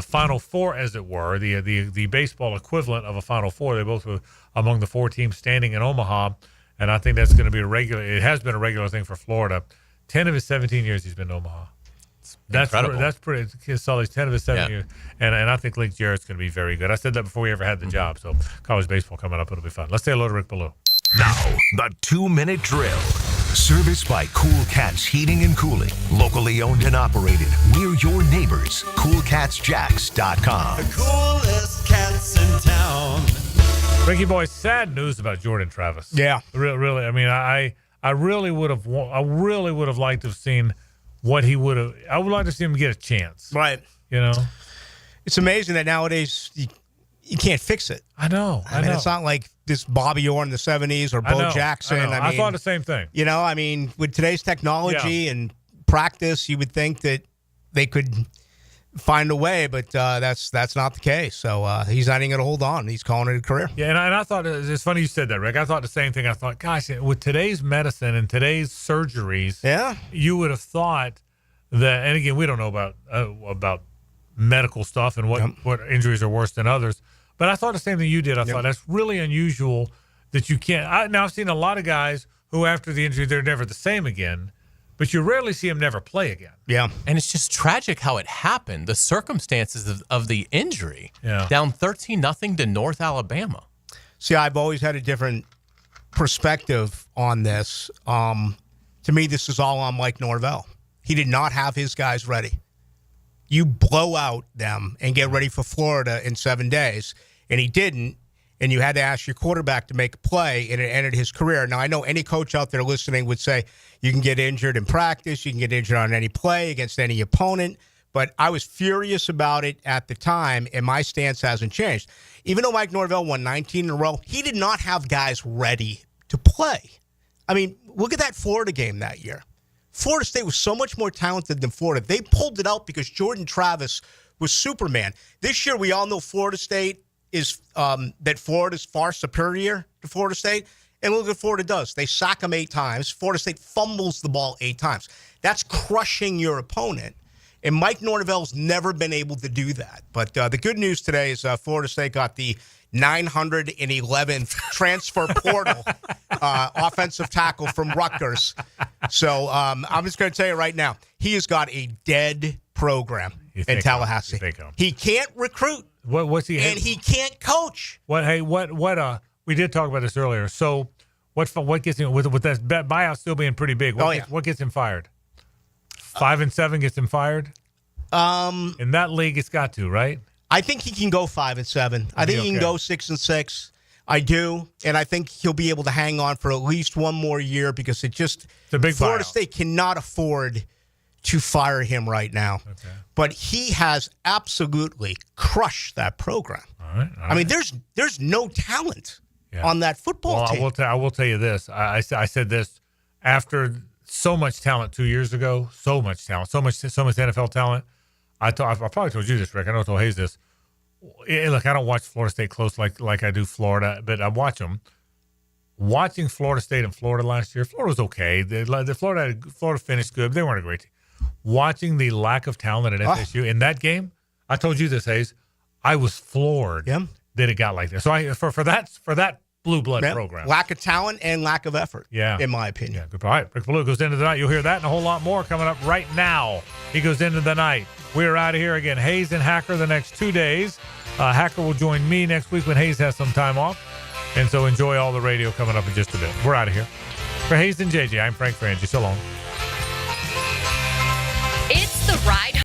Final Four, as it were, the baseball equivalent of a Final Four. They both were among the 4 teams standing in Omaha, and I think that's going to be it has been a regular thing for Florida. 10 of his 17 years he's been to Omaha. That's pretty solid. 10 of his 7 years. And I think Link Jarrett's going to be very good. I said that before we ever had the job, so college baseball coming up, it'll be fun. Let's say hello to Rick Ballou. Now, the 2-minute drill. Serviced by Cool Cats Heating and Cooling. Locally owned and operated. We're your neighbors. CoolCatsJacks.com. The coolest cats in town. Ricky Boy, sad news about Jordan Travis. Yeah. Really. I mean, I really would have liked to have seen what he would have. I would like to see him get a chance. Right. You know? It's amazing that nowadays you can't fix it. I know. I mean, it's not like this Bobby Orr in the 70s or Bo Jackson. I thought the same thing. You know, I mean, with today's technology and practice, you would think that they could find a way, but that's not the case. So he's not even going to hold on. He's calling it a career. Yeah, and I thought it's funny you said that, Rick. I thought the same thing. I thought, gosh, with today's medicine and today's surgeries, you would have thought that. And again, we don't know about medical stuff and what injuries are worse than others. But I thought the same thing you did. I thought that's really unusual that you can't. Now I've seen a lot of guys who, after the injury, they're never the same again. But you rarely see him never play again. Yeah. And it's just tragic how it happened. The circumstances of the injury. Yeah. Down 13-0 to North Alabama. See, I've always had a different perspective on this. To me, this is all on Mike Norvell. He did not have his guys ready. You blow out them and get ready for Florida in 7 days, and he didn't, and you had to ask your quarterback to make a play, and it ended his career. Now, I know any coach out there listening would say you can get injured in practice, you can get injured on any play against any opponent, but I was furious about it at the time, and my stance hasn't changed. Even though Mike Norvell won 19 in a row, he did not have guys ready to play. I mean, look at that Florida game that year. Florida State was so much more talented than Florida. They pulled it out because Jordan Travis was Superman. This year, we all know Florida State is that Florida's far superior to Florida State. And look what Florida does. They sack them 8 times. Florida State fumbles the ball 8 times. That's crushing your opponent. And Mike Norvell's never been able to do that. But the good news today is Florida State got the 911th transfer portal offensive tackle from Rutgers. So I'm just going to tell you right now, he has got a dead program in Tallahassee. He can't recruit. What's he? And he can't coach. We did talk about this earlier. So what gets him with that buyout still being pretty big? What gets him fired? 5-7 gets him fired. In that league, it's got to, right? I think he can go 5-7. I think he can go 6-6. I do, and I think he'll be able to hang on for at least one more year because it's a big Florida State cannot afford to fire him right now. Okay. But he has absolutely crushed that program. All right. I mean, there's no talent on that football team. I will tell you this. I said this after so much talent 2 years ago. So much talent. So much NFL talent. I probably told you this, Rick. I know I told Hays this. Look, I don't watch Florida State close like I do Florida, but I watch them. Watching Florida State and Florida last year, Florida was okay. Florida finished good, but they weren't a great team. Watching the lack of talent at FSU in that game, I told you this, Hays. I was floored that it got like this. So for that blue blood program, lack of talent and lack of effort. Yeah, in my opinion. Yeah, good. All right, Rick Ballou goes into the night. You'll hear that and a whole lot more coming up right now. He goes into the night. We're out of here again. Hays and Hacker the next 2 days. Hacker will join me next week when Hays has some time off. And so enjoy all the radio coming up in just a bit. We're out of here. For Hays and JJ, I'm Frank Frangie. So long.